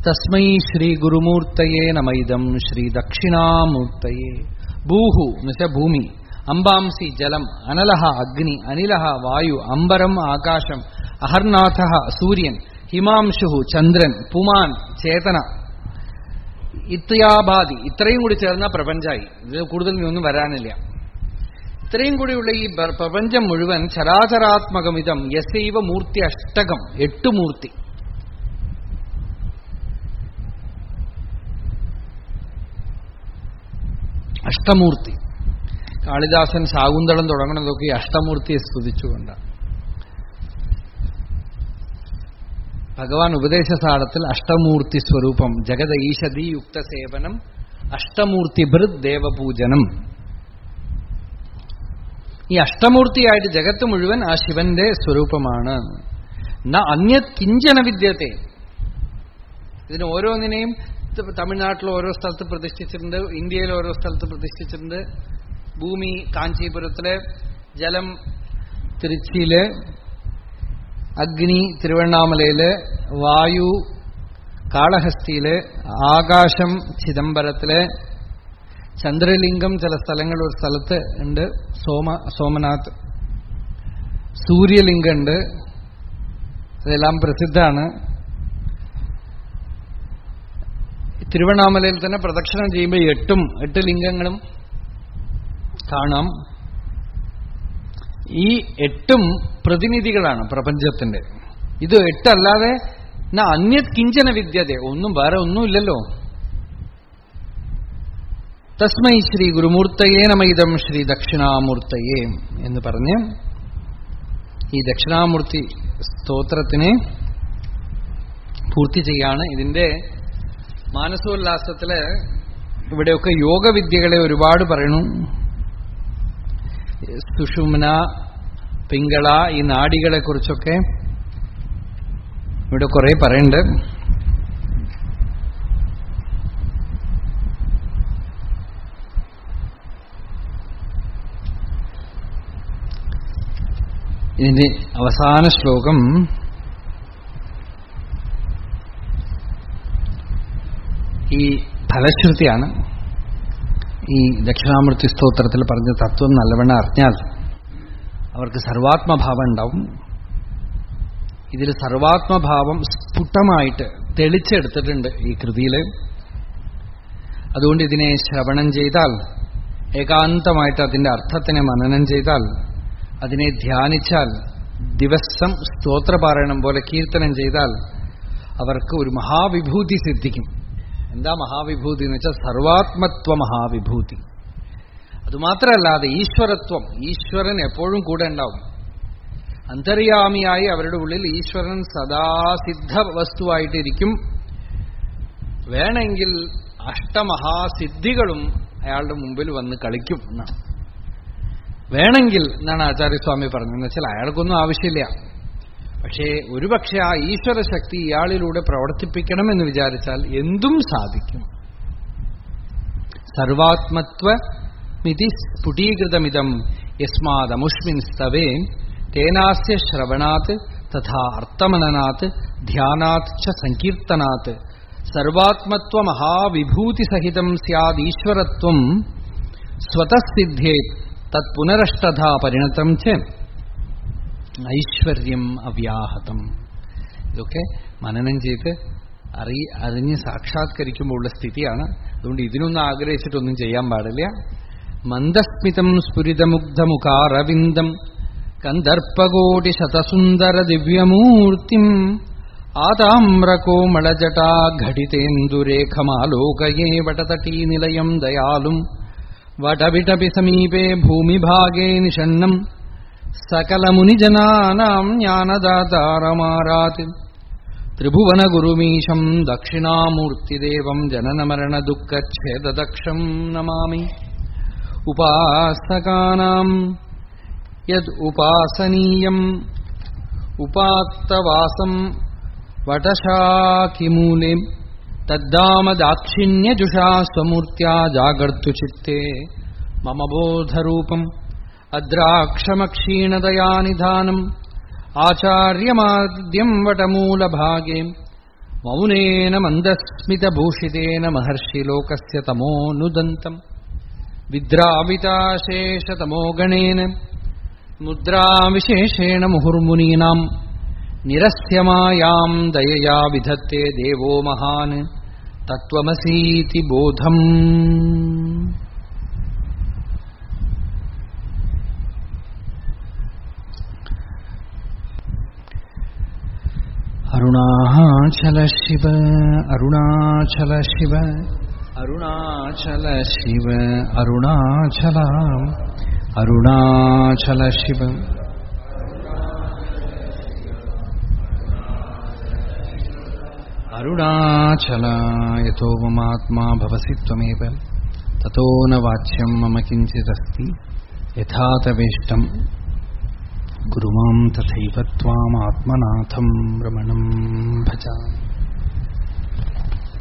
തസ്മൈ ശ്രീ ഗുരുമൂർത്തയേ നമൈദം ശ്രീ ദക്ഷിണാമൂർത്തയേ. ഭൂഹു എന്നുവെച്ചാൽ ഭൂമി, അംബാംസി ജലം, അനലഹ അഗ്നി, അനിലഹ വായു, അംബരം ആകാശം, അഹർനാഥ സൂര്യൻ, ഹിമാംശു ചന്ദ്രൻ, പുമാൻ ചേതന, ഇത്യാഭാതി ഇത്രയും കൂടി ചേർന്ന പ്രപഞ്ചമായി. ഇത് കൂടുതൽ ഒന്നും വരാനില്ല. ഇത്രയും കൂടിയുള്ള ഈ പ്രപഞ്ചം മുഴുവൻ ചരാചരാത്മകമിതം യസൈവ മൂർത്തി അഷ്ടകം, 8 മൂർത്തി. അഷ്ടമൂർത്തി. കാളിദാസൻ ശാകുന്തളം തുടങ്ങുന്നതൊക്കെ ഈ അഷ്ടമൂർത്തിയെ സ്തുതിച്ചുകൊണ്ടാണ്. ഭഗവാൻ ഉപദേശസാരത്തിൽ അഷ്ടമൂർത്തി സ്വരൂപം ജഗത ഈശതി യുക്ത സേവനം അഷ്ടമൂർത്തി ഭൃത് ദേവപൂജനം. ഈ അഷ്ടമൂർത്തിയായിട്ട് ജഗത്ത് മുഴുവൻ ആ ശിവന്റെ സ്വരൂപമാണ്. ന അന്യത് കിഞ്ചന വിദ്യത്തെ. ഇതിന് ഓരോന്നിനെയും തമിഴ്നാട്ടിൽ ഓരോ സ്ഥലത്ത് പ്രതിഷ്ഠിച്ചിട്ടുണ്ട്, ഇന്ത്യയിൽ ഓരോ സ്ഥലത്ത് പ്രതിഷ്ഠിച്ചിട്ടുണ്ട്. ഭൂമി കാഞ്ചീപുരത്തില്, ജലം തിരുച്ചിയില്, അഗ്നി തിരുവണ്ണാമലയില്, വായു കാളഹസ്തിയില്, ആകാശം ചിദംബരത്തില്, ചന്ദ്രലിംഗം ചില സ്ഥലങ്ങളിൽ ഒരു സ്ഥലത്ത് ഉണ്ട്, സോമനാഥ്, സൂര്യലിംഗം ഉണ്ട്. ഇതെല്ലാം പ്രസിദ്ധമാണ്. തിരുവണ്ണാമലയിൽ തന്നെ പ്രദക്ഷിണം ചെയ്യുമ്പോൾ 8 ലിംഗങ്ങളും കാണാം. ഈ 8ഉം പ്രതിനിധികളാണ് പ്രപഞ്ചത്തിന്റെ. ഇത് 8 അല്ലാതെ അന്യത് കിഞ്ചന വിദ്യത, ഒന്നും വേറെ ഒന്നുമില്ലല്ലോ. തസ്മൈ ശ്രീ ഗുരുമൂർത്തയേ നമൈദം ശ്രീ ദക്ഷിണാമൂർത്തയേ എന്ന് പറഞ്ഞ് ഈ ദക്ഷിണാമൂർത്തി സ്തോത്രത്തിനെ പൂർത്തി ചെയ്യാണ്. ഇതിന്റെ മാനസോല്ലാസത്തില് ഇവിടെയൊക്കെ യോഗവിദ്യകളെ ഒരുപാട് പറയണു. സുഷുമ്ന, പിംഗള, ഈ നാഡികളെ കുറിച്ചൊക്കെ ഇവിടെ കുറെ പറയുന്നുണ്ട്. ഇതിന്റെ അവസാന ശ്ലോകം ഈ ഫലശ്രുതിയാണ്. ഈ ദക്ഷിണാമൂർത്തി സ്തോത്രത്തിൽ പറഞ്ഞ തത്വം നല്ലവണ്ണം അറിഞ്ഞാൽ അവർക്ക് സർവാത്മഭാവം ഉണ്ടാവും. ഇതിൽ സർവാത്മഭാവം സ്ഫുടമായിട്ട് തെളിച്ചെടുത്തിട്ടുണ്ട് ഈ കൃതിയിൽ. അതുകൊണ്ട് ഇതിനെ ശ്രവണം ചെയ്താൽ, ഏകാന്തമായിട്ട് അതിന്റെ അർത്ഥത്തിനെ മനനം ചെയ്താൽ, അതിനെ ധ്യാനിച്ചാൽ, ദിവസം സ്തോത്രപാരായണം പോലെ കീർത്തനം ചെയ്താൽ അവർക്ക് ഒരു മഹാവിഭൂതി സിദ്ധിക്കും. എന്താ മഹാവിഭൂതി എന്ന് വെച്ചാൽ സർവാത്മത്വ മഹാവിഭൂതി. അതുമാത്രമല്ലാതെ ഈശ്വരത്വം, ഈശ്വരൻ എപ്പോഴും കൂടെ ഉണ്ടാവും. അന്തര്യാമിയായി അവരുടെ ഉള്ളിൽ ഈശ്വരൻ സദാസിദ്ധ വസ്തുവായിട്ടിരിക്കും. വേണമെങ്കിൽ അഷ്ടമഹാസിദ്ധികളും അയാളുടെ മുമ്പിൽ വന്ന് കളിക്കും എന്നാണ്. വേണമെങ്കിൽ എന്നാണ് ആചാര്യസ്വാമി പറഞ്ഞതെന്ന് വെച്ചാൽ അയാൾക്കൊന്നും ആവശ്യമില്ല. പക്ഷേ ഒരുപക്ഷെ ആ ഈശ്വര ശക്തി ഇയാളിലൂടെ പ്രവർത്തിപ്പിക്കണമെന്ന് വിചാരിച്ചാൽ എന്തും സാധിക്കും. സർവാത്മത്വമിതി സ്ഫുടീകൃതമിതം യസ്മാദമുഷ്മിൻ സ്തവേ തേനാസ്യ ശ്രവണാത് തഥാ അർത്ഥമനനാത് ധ്യാനാത് ച സങ്കീർത്തനാത് സർവാത്മത്വ മഹാവിഭൂതിസഹിതം സ്യാദീശ്വരത്വം സ്വതഃസിദ്ധേത് തത് പുനരഷ്ടധാ പരിണതം ച ഐശ്വര്യം അവ്യാഹതം. ഇതൊക്കെ മനനം ചെയ്ത് അറിഞ്ഞ് സാക്ഷാത്കരിക്കുമ്പോഴുള്ള സ്ഥിതിയാണ്. അതുകൊണ്ട് ഇതിനൊന്നും ആഗ്രഹിച്ചിട്ടൊന്നും ചെയ്യാൻ പാടില്ല. മന്ദസ്മിതം സ്ഫുരിതമുഗ്ധമുഖാരവിന്ദം കന്ദർപ്പകോടി ശതസുന്ദര ദിവ്യമൂർത്തിം ആതാമ്രകോമളജടാ ഘടിതേന്ദുരേഖമാലോകയേ വടതടീ നിലയം ദയാലും വടവിടപി സമീപേ ഭൂമിഭാഗേ നിഷണ്ണം സകലമുനിജനാനാം ജ്ഞാനദാതാരമാരാത് ത്രിഭുവനഗുരുമീശം ദക്ഷിണാമൂർത്തിദേവം ജനനമരണദുഃഖഛേദദക്ഷം നമാമി. ഉപാസകാനാം യദ് ഉപാസനീയം ഉപാത്തവാസം വടശാഖിമൂലേ തദ്ദാമദാക്ഷിണ്യജുഷാ സ്വമൂർത്യാ ജാഗർത്തു ചിത്തേ മമ ബോധരൂപം അദ്രാക്ഷമക്ഷീണതയാനിധാനം ആചാര്യമാദ്യം വടമൂലഭാഗേ മൗനേന മന്ദസ്മിതഭൂഷിതേന മഹർഷിലോകസ്യ തമോനുദന്തം വിദ്രാവിതാശേഷതമോഗണേന മുദ്രാവിശേഷേണ മുഹുർമുനീനാം നിരസ്യമായാം ദയയാ വിധത്തെ ദേവോ മഹാൻ തത്വമസീതി ബോധം. അരുണാചല ശിവ അരുണാചല ശിവ അരുണാചല ശിവ അരുണാചല അരുണാചല ശിവ. അരുണാചല യതോ മമാത്മാ ഭവസി ത്വമേവ തതോ ന വാച്യം മമ കിഞ്ചിദസ്തി യഥാ തവേഷ്ടം ഗുരുമാം തഥൈവ ത്വാമാത്മനാഥം രമണം ഭജാമി.